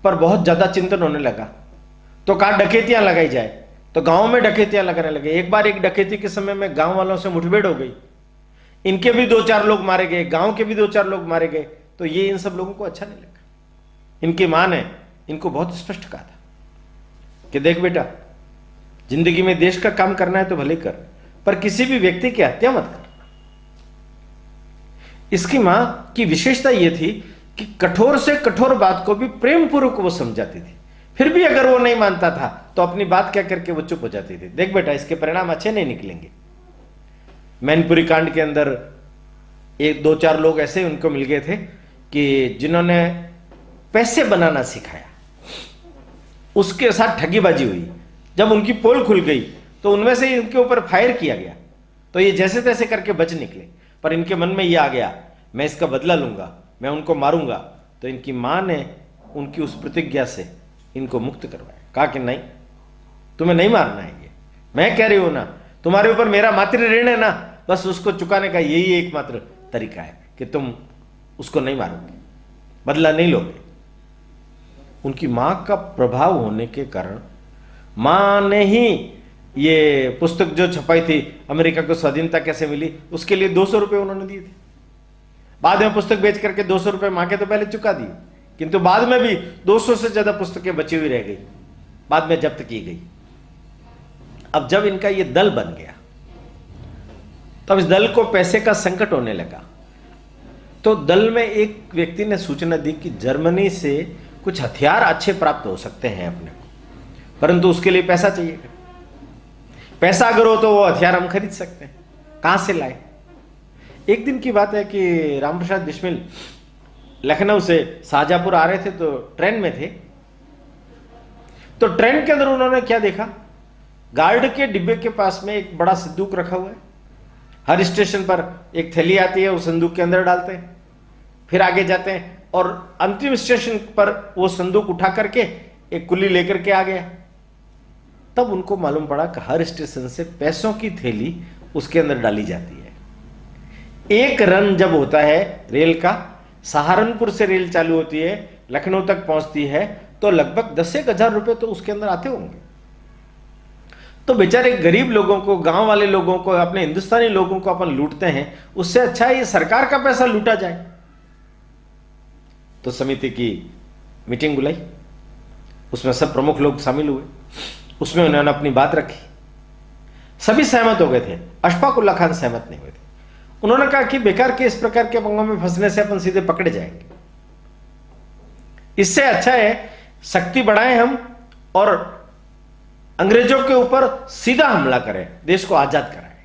पर बहुत ज्यादा चिंतन होने लगा। तो कहा डकैतियां लगाई जाए, तो गांव में डकैतियां लगाने लगे। एक बार एक डकैती के समय में गांव वालों से मुठभेड़ हो गई, इनके भी 2-4 लोग मारे गए, गांव के भी 2-4 लोग मारे गए। तो ये इन सब लोगों को अच्छा नहीं लगा। इनकी मां ने इनको बहुत स्पष्ट कहा था कि देख बेटा, जिंदगी में देश का काम करना है तो भले कर, पर किसी भी व्यक्ति की हत्या मत कर। इसकी मां की विशेषता यह थी कि कठोर से कठोर बात को भी प्रेम पूर्वक वो समझाती थी। फिर भी अगर वो नहीं मानता था तो अपनी बात कह करके वो चुप हो जाती थी। देख बेटा, इसके परिणाम अच्छे नहीं निकलेंगे। मैनपुरी कांड के अंदर 1-2-4 लोग ऐसे उनको मिल गए थे कि जिन्होंने पैसे बनाना सिखाया, उसके साथ ठगीबाजी हुई। जब उनकी पोल खुल गई तो उनमें से इनके ऊपर फायर किया गया, तो ये जैसे तैसे करके बच निकले। पर इनके मन में ये आ गया मैं इसका बदला लूंगा, मैं उनको मारूंगा। तो इनकी मां ने उनकी उस प्रतिज्ञा से इनको मुक्त करवाया। कहा कि नहीं, तुम्हें नहीं मारना है, ये मैं कह रही हूं ना, तुम्हारे ऊपर मेरा मातृ ऋण है ना, बस उसको चुकाने का यही एकमात्र तरीका है कि तुम उसको नहीं मारोगे, बदला नहीं लोगे। उनकी मां का प्रभाव होने के कारण मां ने ही ये पुस्तक जो छपाई थी, अमेरिका को स्वाधीनता कैसे मिली, उसके लिए 200 रुपए उन्होंने दिए थे। बाद में पुस्तक बेच करके 200 रुपए मां के तो पहले चुका दिए, किंतु बाद में भी 200 से ज्यादा पुस्तकें बची हुई रह गई, बाद में जब्त की गई। अब जब इनका ये दल बन गया, तब इस दल को पैसे का संकट होने लगा। तो दल में एक व्यक्ति ने सूचना दी कि जर्मनी से कुछ हथियार अच्छे प्राप्त हो सकते हैं अपने को, परंतु उसके लिए पैसा चाहिए। पैसा अगर हो तो वो हथियार हम खरीद सकते हैं। कहां से लाए? एक दिन की बात है कि रामप्रसाद बिस्मिल लखनऊ से शाहजहांपुर आ रहे थे, तो ट्रेन में थे। तो ट्रेन के अंदर उन्होंने क्या देखा, गार्ड के डिब्बे के पास में एक बड़ा संदूक रखा हुआ है। हर स्टेशन पर एक थैली आती है, उस संदूक के अंदर डालते हैं, फिर आगे जाते हैं और अंतिम स्टेशन पर वो संदूक उठा करके एक कुल्ली लेकर के आ गया। तब उनको मालूम पड़ा कि हर स्टेशन से पैसों की थैली उसके अंदर डाली जाती है। एक रन जब होता है रेल का, सहारनपुर से रेल चालू होती है, लखनऊ तक पहुंचती है, तो लगभग 10-1 हजार रुपए तो उसके अंदर आते होंगे। तो बेचारे गरीब लोगों को, गांव वाले लोगों को, अपने हिंदुस्तानी लोगों को अपन लूटते हैं, उससे अच्छा है ये सरकार का पैसा लूटा जाए। तो समिति की मीटिंग बुलाई, उसमें सब प्रमुख लोग शामिल हुए, उसमें उन्होंने अपनी बात रखी। सभी सहमत हो गए थे, अशफाक उल्लाह खान सहमत नहीं हुए थे। उन्होंने कहा कि बेकार के इस प्रकार के पंगों में फंसने से अपन सीधे पकड़े जाएंगे, इससे अच्छा है शक्ति बढ़ाएं हम और अंग्रेजों के ऊपर सीधा हमला करें, देश को आजाद कराएं।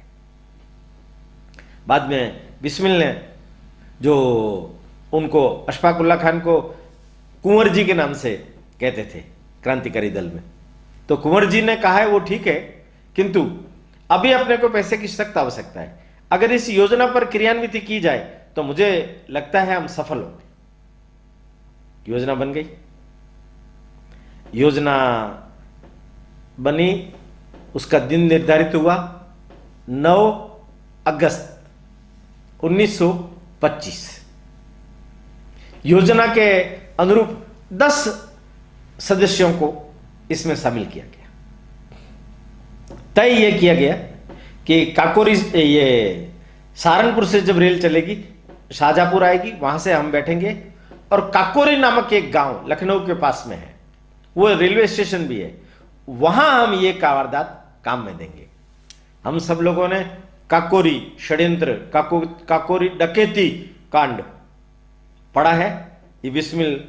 बाद में बिस्मिल ने, जो उनको अशफाक उल्लाह खान को कुंवर जी के नाम से कहते थे क्रांतिकारी दल में, तो कुंवर जी ने कहा है वो ठीक है, किंतु अभी अपने को पैसे की सख्त आवश्यकता है। अगर इस योजना पर क्रियान्वित की जाए तो मुझे लगता है हम सफल होंगे। योजना बन गई। योजना बनी, उसका दिन निर्धारित हुआ 9 अगस्त 1925। योजना के अनुरूप 10 सदस्यों को इसमें शामिल किया गया। तय यह किया गया कि काकोरी, ये सहारनपुर से जब रेल चलेगी शाहजहांपुर आएगी, वहां से हम बैठेंगे और काकोरी नामक एक गांव लखनऊ के पास में है, वो रेलवे स्टेशन भी है, वहां हम ये वारदात काम में देंगे। हम सब लोगों ने काकोरी षड्यंत्र, काकोरी डकैती कांड पढ़ा है। ये बिस्मिल,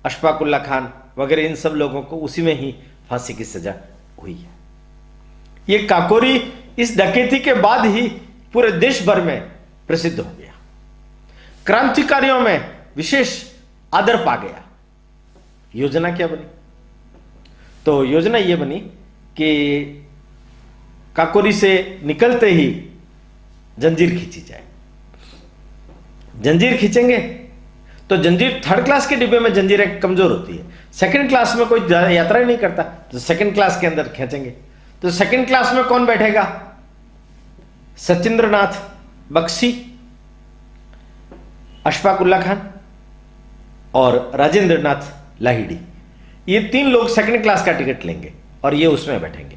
अशफाकुल्ला खान वगैरह, इन सब लोगों को उसी में ही फांसी की सजा हुई है। ये काकोरी इस डकैती के बाद ही पूरे देश भर में प्रसिद्ध हो गया, क्रांतिकारियों में विशेष आदर पा गया। योजना क्या बनी? तो योजना यह बनी कि काकोरी से निकलते ही जंजीर खींची जाए। जंजीर खींचेंगे तो जंजीर, थर्ड क्लास के डिब्बे में जंजीरें कमजोर होती है, सेकंड क्लास में कोई यात्रा ही नहीं करता, तो सेकंड क्लास के अंदर खींचेंगे। तो सेकंड क्लास में कौन बैठेगा? सचिंद्रनाथ बख्शी, अशफाकुल्ला खान और राजेंद्र नाथ लाहिड़ी, ये 3 लोग सेकंड क्लास का टिकट लेंगे और ये उसमें बैठेंगे।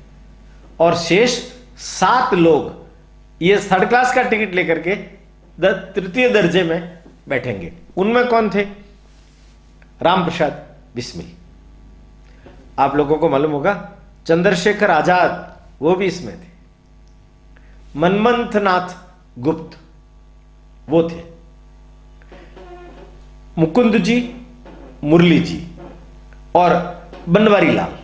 और शेष 7 लोग ये थर्ड क्लास का टिकट लेकर के तृतीय दर्जे में बैठेंगे। उनमें कौन थे? राम प्रसाद बिस्मिल, आप लोगों को मालूम होगा, चंद्रशेखर आजाद वो भी इसमें थे, मनमंथनाथ गुप्त वो थे, मुकुंद जी, मुरली जी और बनवारी लाल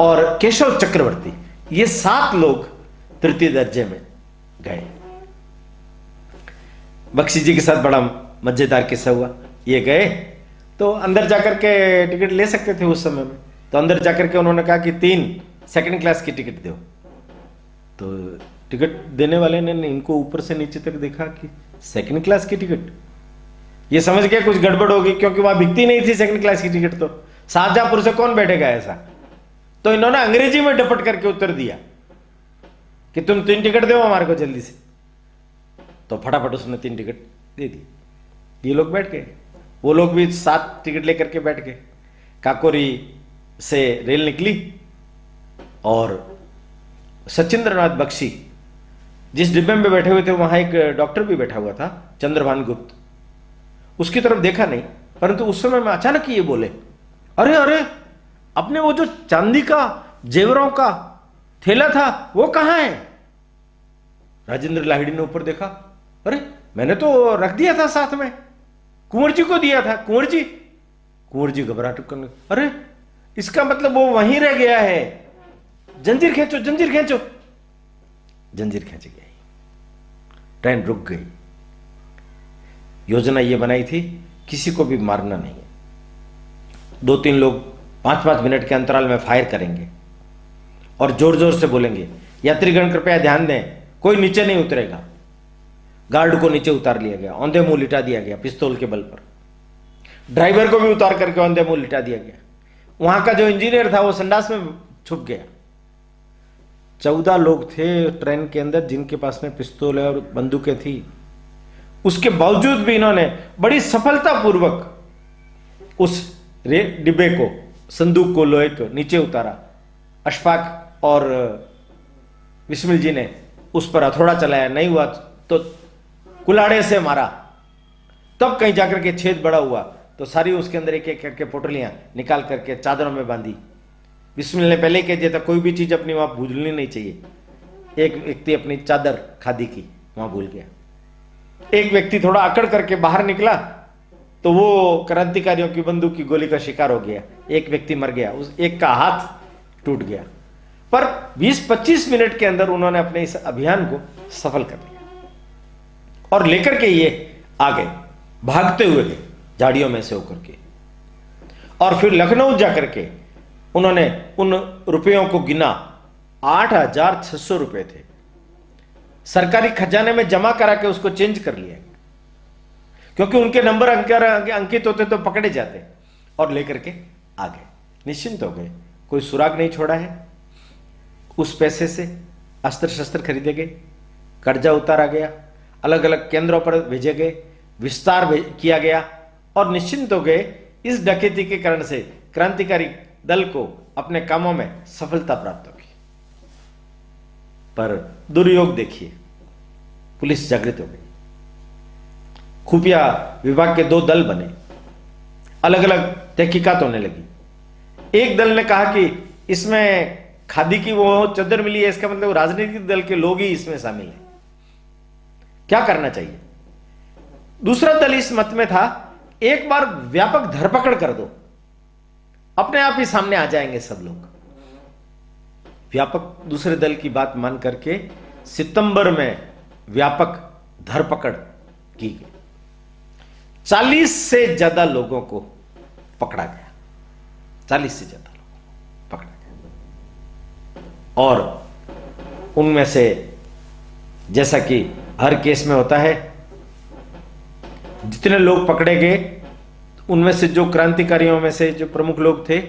और केशव चक्रवर्ती, ये 7 लोग तृतीय दर्जे में गए। बख्शी जी के साथ बड़ा मजेदार किस्सा हुआ। ये गए तो अंदर जाकर के टिकट ले सकते थे उस समय में, तो अंदर जाकर के उन्होंने कहा कि 3 सेकंड क्लास की टिकट दो। तो टिकट देने वाले ने इनको ऊपर से नीचे तक देखा कि सेकंड क्लास की टिकट, ये समझ गया कुछ गड़बड़ होगी, क्योंकि वहां बिकती नहीं थी सेकंड क्लास की टिकट। तो शाहजहांपुर से कौन बैठेगा ऐसा? तो इन्होंने अंग्रेजी में डपट करके उत्तर दिया कि तुम 3 टिकट दो हमारे को जल्दी से। तो फटाफट उसने 3 टिकट दे दी, ये लोग बैठ गए। वो लोग भी 7 टिकट लेकर के बैठ गए। काकोरी से रेल निकली और सचिंद्रनाथ बख्शी जिस डिब्बे में बैठे हुए थे, वहां एक डॉक्टर भी बैठा हुआ था, चंद्रभान गुप्त, उसकी तरफ देखा नहीं, परंतु उस समय में अचानक ये बोले, अरे अरे, अपने वो जो चांदी का जेवरों का थैला था वो कहां है? राजेंद्र लाहिड़ी ने ऊपर देखा, अरे मैंने तो रख दिया था साथ में, कुंवर जी को दिया था। कुंवर जी घबराहट करने, अरे इसका मतलब वो वहीं रह गया है, जंजीर खींचो जंजीर खींचो। जंजीर खींच गई, ट्रेन रुक गई। योजना ये बनाई थी किसी को भी मारना नहीं है, 2-3 लोग 5-5 मिनट के अंतराल में फायर करेंगे और जोर जोर से बोलेंगे, यात्रीगण कृपया ध्यान दें, कोई नीचे नहीं उतरेगा। गार्ड को नीचे उतार लिया गया, औंधे मुंह लिटा दिया गया पिस्तौल के बल पर। ड्राइवर को भी उतार करके औंधे मुंह लिटा दिया गया। वहां का जो इंजीनियर था वो संडास में छुप गया। 14 लोग थे ट्रेन के अंदर जिनके पास में पिस्तौल और बंदूकें थी। उसके बावजूद भी इन्होंने बड़ी सफलतापूर्वक उस डिब्बे को, संदूक को, लोहे को नीचे उतारा। अशफाक और बिस्मिल जी ने उस पर हथौड़ा चलाया, नहीं हुआ तो कुलाड़े से मारा। तब कहीं जाकर के छेद बड़ा हुआ तो सारी उसके अंदर एक एक करके पोटलियां निकाल करके चादरों में बांधी। बिस्मिल ने पहले कह दिया था कोई भी चीज अपनी वहां भूलनी नहीं चाहिए। एक व्यक्ति अपनी चादर खादी की वहां भूल गया। एक व्यक्ति थोड़ा अकड़ करके बाहर निकला तो वो क्रांतिकारियों की बंदूक की गोली का शिकार हो गया। एक व्यक्ति मर गया, उस एक का हाथ टूट गया। पर 20-25 मिनट के अंदर उन्होंने अपने इस अभियान को सफल कर लिया और लेकर के ये आ गए, भागते हुए गए झाड़ियों में से होकर के। और फिर लखनऊ जाकर के उन्होंने उन रुपयों को गिना। 8,600 रुपए थे। सरकारी खजाने में जमा करा के उसको चेंज कर लिया, क्योंकि उनके नंबर अंकित होते तो पकड़े जाते। और लेकर के आ गए, निश्चिंत हो गए। कोई सुराग नहीं छोड़ा है। उस पैसे से अस्त्र शस्त्र खरीदे गए, कर्जा उतारा गया, अलग अलग केंद्रों पर भेजे गए, विस्तार किया गया और निश्चिंत हो गए। इस डकैती के कारण से क्रांतिकारी दल को अपने कामों में सफलता प्राप्त होगी। पर दुर्योग देखिए, पुलिस जागृत हो गई, खुफिया विभाग के 2 दल बने, अलग अलग तहकीकात होने लगी। एक दल ने कहा कि इसमें खादी की वो चद्दर मिली है, इसका मतलब राजनीतिक दल के लोग ही इसमें शामिल हैं, क्या करना चाहिए। दूसरा दल इस मत में था, एक बार व्यापक धरपकड़ कर दो, अपने आप ही सामने आ जाएंगे सब लोग। व्यापक दूसरे दल की बात मान करके सितंबर में व्यापक धरपकड़ की गई। 40 से ज्यादा लोगों को पकड़ा गया, 40 से ज्यादा लोग पकड़ा गया। और उनमें से जैसा कि हर केस में होता है, जितने लोग पकड़े गए उनमें से जो क्रांतिकारियों में से जो प्रमुख लोग थे,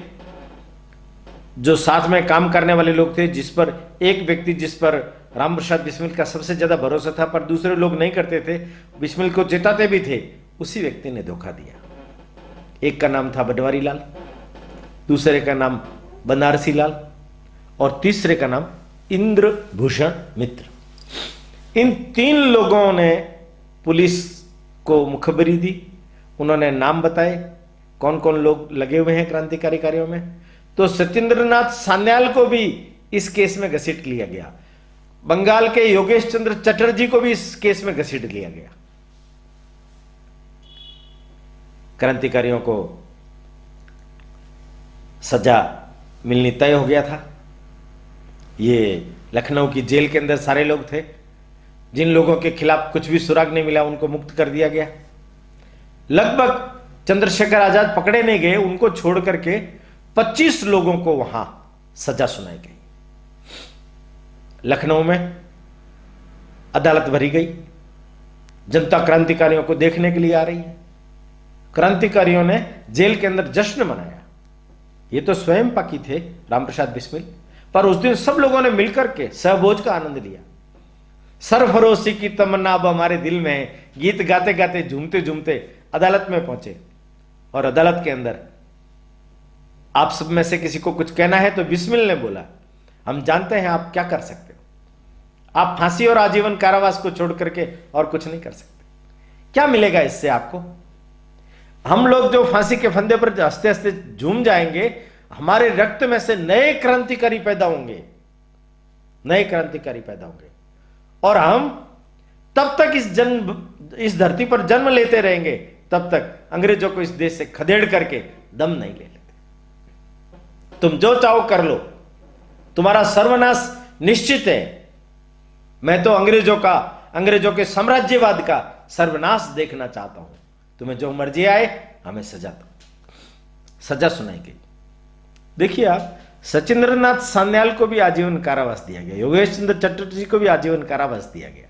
जो साथ में काम करने वाले लोग थे, जिस पर एक व्यक्ति जिस पर राम प्रसाद बिस्मिल का सबसे ज्यादा भरोसा था पर दूसरे लोग नहीं करते थे, बिस्मिल को चेताते भी थे, उसी व्यक्ति ने धोखा दिया। एक का नाम था बनवारी लाल, दूसरे का नाम बनारसी लाल और तीसरे का नाम इंद्रभूषण मित्र। इन 3 लोगों ने पुलिस को मुखबरी दी, उन्होंने नाम बताए कौन कौन लोग लगे हुए हैं क्रांतिकारी कार्यों में। तो सत्येंद्रनाथ सान्याल को भी इस केस में घसीट लिया गया, बंगाल के योगेश चंद्र चटर्जी को भी इस केस में घसीट लिया गया। क्रांतिकारियों को सजा मिलनी तय हो गया था। ये लखनऊ की जेल के अंदर सारे लोग थे, जिन लोगों के खिलाफ कुछ भी सुराग नहीं मिला उनको मुक्त कर दिया गया। लगभग चंद्रशेखर आजाद पकड़े नहीं गए, उनको छोड़ करके 25 लोगों को वहां सजा सुनाई गई। लखनऊ में अदालत भरी गई, जनता क्रांतिकारियों को देखने के लिए आ रही है। क्रांतिकारियों ने जेल के अंदर जश्न मनाया। ये तो स्वयं पाकी थे रामप्रसाद बिस्मिल, पर उस दिन सब लोगों ने मिलकर के सहभोज का आनंद लिया। सरफरोशी की तमन्ना अब हमारे दिल में है, गीत गाते गाते झूमते झूमते अदालत में पहुंचे और अदालत के अंदर आप सब में से किसी को कुछ कहना है तो बिस्मिल ने बोला, हम जानते हैं आप क्या कर सकते हो, आप फांसी और आजीवन कारावास को छोड़ करके और कुछ नहीं कर सकते। क्या मिलेगा इससे आपको? हम लोग जो फांसी के फंदे पर हंसते हंसते झूम जाएंगे, हमारे रक्त में से नए क्रांतिकारी पैदा होंगे, नए क्रांतिकारी पैदा होंगे और हम तब तक इस धरती पर जन्म लेते रहेंगे, तब तक अंग्रेजों को इस देश से खदेड़ करके दम नहीं ले लेते। तुम जो चाहो कर लो, तुम्हारा सर्वनाश निश्चित है। मैं तो अंग्रेजों के साम्राज्यवाद का सर्वनाश देखना चाहता हूं। तुम्हें जो मर्जी आए, हमें सजा सुनाई गई। देखिए आप, सचिंद्रनाथ सान्याल को भी आजीवन कारावास दिया गया, योगेश चंद्र चटर्जी को भी आजीवन कारावास दिया गया।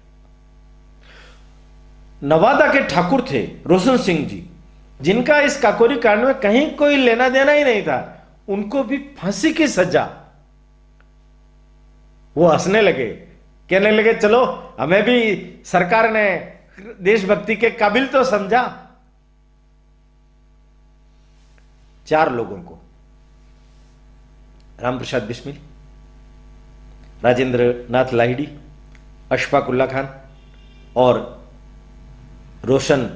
नवादा के ठाकुर थे रोशन सिंह जी, जिनका इस काकोरी कांड में कहीं कोई लेना देना ही नहीं था, उनको भी फांसी की सजा। वो हंसने लगे, कहने लगे चलो हमें भी सरकार ने देशभक्ति के काबिल तो समझा। 4 लोगों को, रामप्रसाद बिस्मिल, राजेंद्र नाथ लाहिड़ी, अशफाक उल्ला खान और रोशन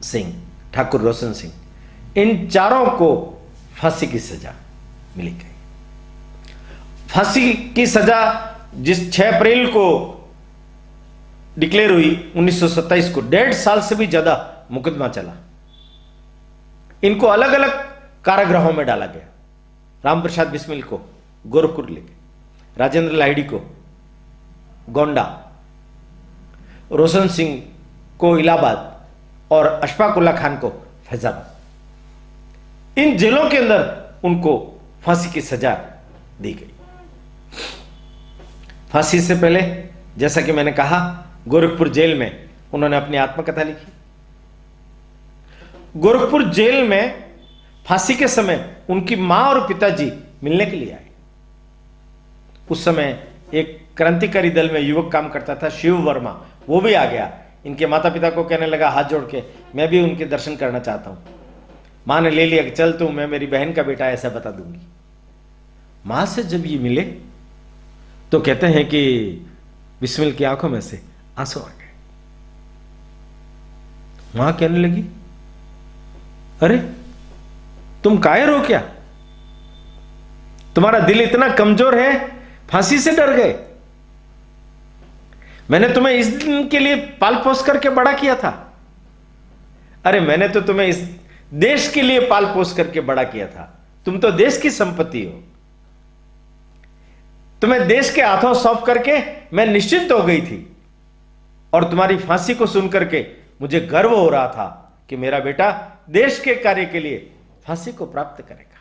सिंह, ठाकुर रोशन सिंह, इन 4 को फांसी की सजा मिली गई। फांसी की सजा जिस 6 अप्रैल को डिक्लेयर हुई 1927 को, 1.5 साल से भी ज्यादा मुकदमा चला। इनको अलग अलग कारागृहों में डाला गया। रामप्रसाद बिस्मिल को गोरखपुर ले गए, राजेंद्र लाहिड़ी को गोंडा, रोशन सिंह को इलाहाबाद और अशफाक उल्ला खान को फैजाबाद। इन जेलों के अंदर उनको फांसी की सजा दी गई। फांसी से पहले, जैसा कि मैंने कहा, गोरखपुर जेल में उन्होंने अपनी आत्मकथा लिखी। गोरखपुर जेल में फांसी के समय उनकी मां और पिताजी मिलने के लिए आए। उस समय एक क्रांतिकारी दल में युवक काम करता था, शिव वर्मा, वो भी आ गया। इनके माता पिता को कहने लगा हाथ जोड़ के, मैं भी उनके दर्शन करना चाहता हूं। मां ने ले लिया कि चल तू, मैं मेरी बहन का बेटा ऐसा बता दूंगी। मां से जब ये मिले तो कहते हैं कि बिस्मिल की आंखों में से आंसू आ गए। मां कहने लगी, अरे तुम कायर हो क्या? तुम्हारा दिल इतना कमजोर है, फांसी से डर गए? मैंने तुम्हें इस दिन के लिए पाल पोस करके बड़ा किया था। अरे मैंने तो तुम्हें इस देश के लिए पाल पोस करके बड़ा किया था। तुम तो देश की संपत्ति हो। तुम्हें देश के हाथों सौंप करके मैं निश्चिंत हो गई थी, और तुम्हारी फांसी को सुनकर के मुझे गर्व हो रहा था कि मेरा बेटा देश के कार्य के लिए फांसी को प्राप्त करेगा।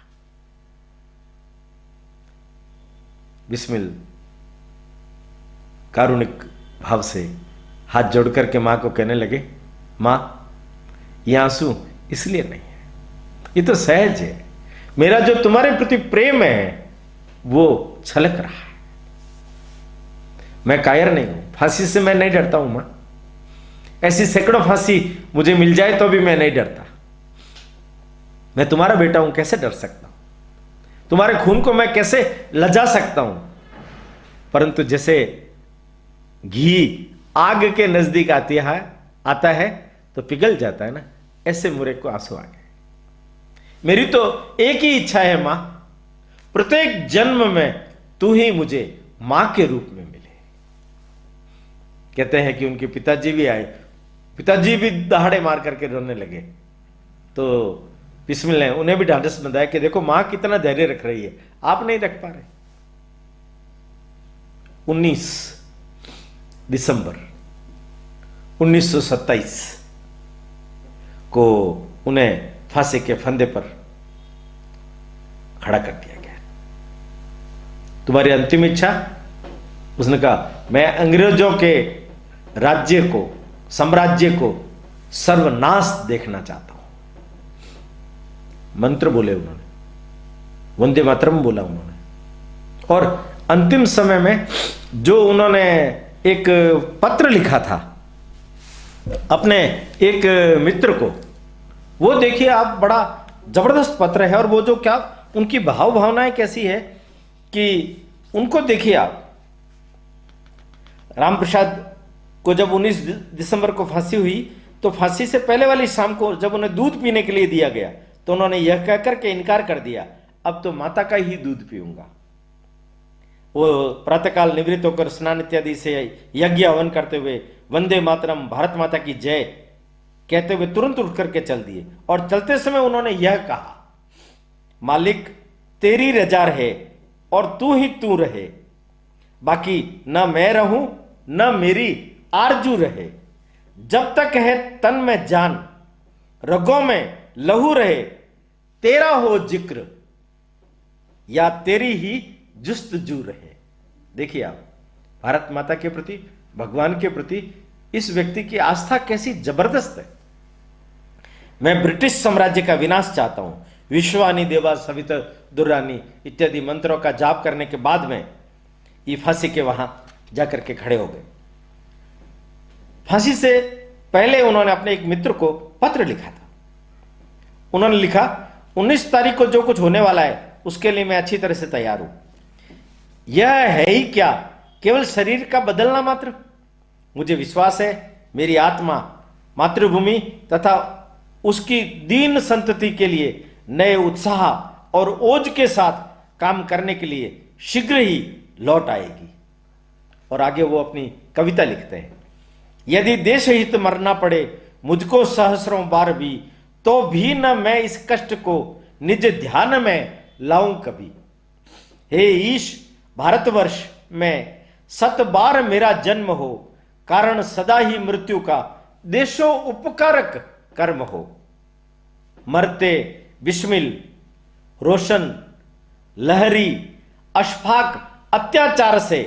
बिस्मिल कारुणिक भाव से हाथ जोड़कर के मां को कहने लगे, मां ये आंसू इसलिए नहीं है, ये तो सहज है। मेरा जो तुम्हारे प्रति प्रेम है वो छलक रहा है। मैं कायर नहीं हूं, फांसी से मैं नहीं डरता हूं मां। ऐसी सैकड़ों फांसी मुझे मिल जाए तो भी मैं नहीं डरता। मैं तुम्हारा बेटा हूं, कैसे डर सकता हूं? तुम्हारे खून को मैं कैसे लजा सकता हूं? परंतु जैसे घी आग के नजदीक आता है तो पिघल जाता है ना, ऐसे मुझे को आंसू आ गए। मेरी तो एक ही इच्छा है मां, प्रत्येक जन्म में तू ही मुझे मां के रूप में मिले। कहते हैं कि उनके पिताजी भी आए, पिताजी भी दहाड़े मार करके रोने लगे। तो बिस्मिल ने उन्हें भी ढांढस बंधाया कि देखो मां कितना धैर्य रख रही है, आप नहीं रख पा रहे। 19 दिसंबर 1927 को उन्हें फांसी के फंदे पर खड़ा कर दिया गया। तुम्हारी अंतिम इच्छा? उसने कहा, मैं अंग्रेजों के राज्य को, साम्राज्य को सर्वनाश देखना चाहता हूं। मंत्र बोले उन्होंने, वंदे मातरम बोला उन्होंने। और अंतिम समय में जो उन्होंने एक पत्र लिखा था अपने एक मित्र को, वो देखिए आप, बड़ा जबरदस्त पत्र है। और वो जो क्या उनकी भावनाएं कैसी है कि उनको देखिए आप। राम प्रसाद को जब 19 दिसंबर को फांसी हुई तो फांसी से पहले वाली शाम को जब उन्हें दूध पीने के लिए दिया गया तो उन्होंने यह कहकर के इनकार कर दिया, अब तो माता का ही दूध पीऊंगा। वो प्रातःकाल निवृत्त होकर स्नान इत्यादि से यज्ञ हवन करते हुए वंदे मातरम, भारत माता की जय कहते हुए तुरंत उठ करके चल दिए। और चलते समय उन्होंने यह कहा, मालिक तेरी रजा रहे और तू ही तू रहे, बाकी न मैं रहूं न मेरी आरजू रहे। जब तक है तन में जान, रगों में लहू रहे, तेरा हो जिक्र या तेरी ही जुस्तजू रहे। देखिए आप, भारत माता के प्रति, भगवान के प्रति इस व्यक्ति की आस्था कैसी जबरदस्त है। मैं ब्रिटिश साम्राज्य का विनाश चाहता हूं। विश्वानी देवा सविता दुर्रानी इत्यादि मंत्रों का जाप करने के बाद में ये फांसी के वहां जाकर के खड़े हो गए। फांसी से पहले उन्होंने अपने एक मित्र को पत्र लिखा था। उन्होंने लिखा, 19 तारीख को जो कुछ होने वाला है उसके लिए मैं अच्छी तरह से तैयार हूं। यह है ही क्या, केवल शरीर का बदलना मात्र। मुझे विश्वास है मेरी आत्मा मातृभूमि तथा उसकी दीन संतति के लिए नए उत्साह और ओज के साथ काम करने के लिए शीघ्र ही लौट आएगी। और आगे वो अपनी कविता लिखते हैं, यदि देश हित मरना पड़े मुझको सहस्रों बार भी, तो भी न मैं इस कष्ट को निज ध्यान में लाऊं कभी। हे ईश, भारतवर्ष में 7 बार मेरा जन्म हो, कारण सदा ही मृत्यु का देशों उपकारक कर्म हो। मरते बिस्मिल, रोशन, लहरी, अशफाक अत्याचार से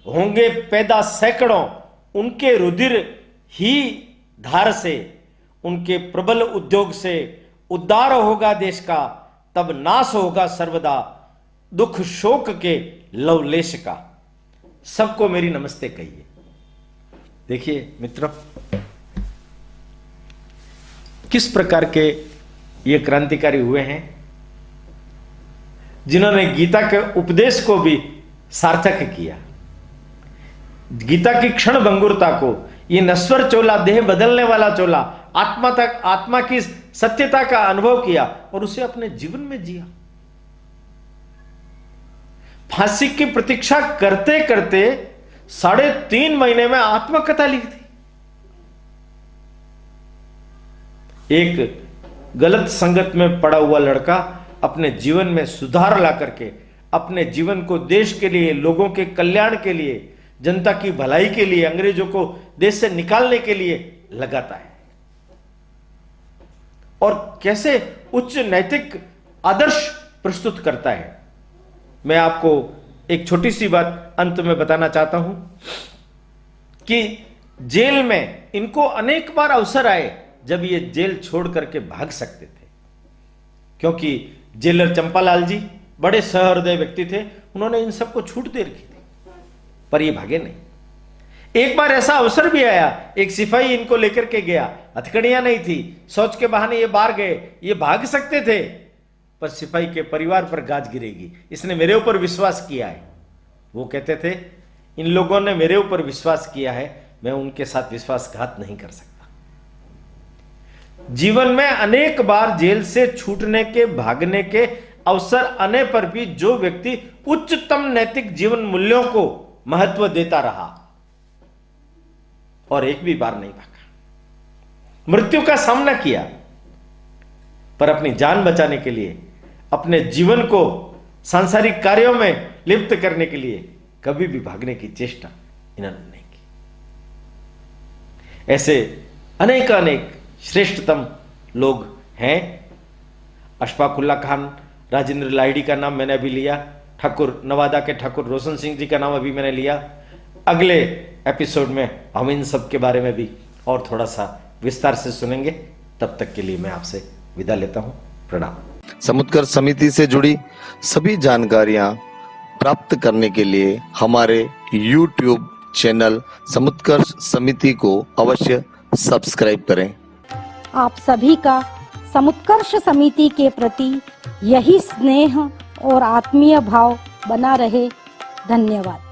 होंगे पैदा सैकड़ों, उनके रुधिर ही धार से, उनके प्रबल उद्योग से उद्धार होगा देश का, तब नाश होगा सर्वदा दुख शोक के लवलेश का सबको मेरी नमस्ते कहिए। देखिए मित्रों, किस प्रकार के ये क्रांतिकारी हुए हैं जिन्होंने गीता के उपदेश को भी सार्थक किया। गीता की क्षण भंगुरता को, ये नश्वर चोला, देह बदलने वाला चोला, आत्मा की सत्यता का अनुभव किया और उसे अपने जीवन में जिया। फांसी की प्रतीक्षा करते करते 3.5 महीने में आत्मकथा लिख दी। एक गलत संगत में पड़ा हुआ लड़का अपने जीवन में सुधार ला करके अपने जीवन को देश के लिए, लोगों के कल्याण के लिए, जनता की भलाई के लिए, अंग्रेजों को देश से निकालने के लिए लगाता है और कैसे उच्च नैतिक आदर्श प्रस्तुत करता है। मैं आपको एक छोटी सी बात अंत में बताना चाहता हूं कि जेल में इनको अनेक बार अवसर आए जब ये जेल छोड़ करके भाग सकते थे, क्योंकि जेलर चंपालाल जी बड़े सहृदय व्यक्ति थे, उन्होंने इन सबको छूट दे रखी थी, पर ये भागे नहीं। एक बार ऐसा अवसर भी आया, एक सिपाही इनको लेकर के गया, हथकड़ियां नहीं थी, सोच के बहाने ये बाहर गए, ये भाग सकते थे, पर सिपाही के परिवार पर गाज गिरेगी, इसने मेरे ऊपर विश्वास किया है। वो कहते थे इन लोगों ने मेरे ऊपर विश्वास किया है, मैं उनके साथ विश्वासघात नहीं कर सकता। जीवन में अनेक बार जेल से छूटने के, भागने के अवसर आने पर भी जो व्यक्ति उच्चतम नैतिक जीवन मूल्यों को महत्व देता रहा और एक भी बार नहीं भागा, मृत्यु का सामना किया, पर अपनी जान बचाने के लिए, अपने जीवन को सांसारिक कार्यों में लिप्त करने के लिए कभी भी भागने की चेष्टा इन्होंने नहीं की। ऐसे अनेक श्रेष्ठतम लोग हैं। अशफाकुल्ला खान, राजेंद्र लाहिड़ी का नाम मैंने अभी लिया, ठाकुर नवादा के ठाकुर रोशन सिंह जी का नाम अभी मैंने लिया। अगले एपिसोड में हम इन सब के बारे में भी और थोड़ा सा विस्तार से सुनेंगे। तब तक के लिए मैं आपसे विदा लेता हूं। प्रणाम।
समुत्कर्ष समिति से जुड़ी सभी जानकारियां प्राप्त करने के लिए हमारे YouTube चैनल समुत्कर्ष समिति को अवश्य सब्सक्राइब करें।
आप सभी का समुत्कर्ष समिति के प्रति यही स्नेह और आत्मीय भाव बना रहे। धन्यवाद।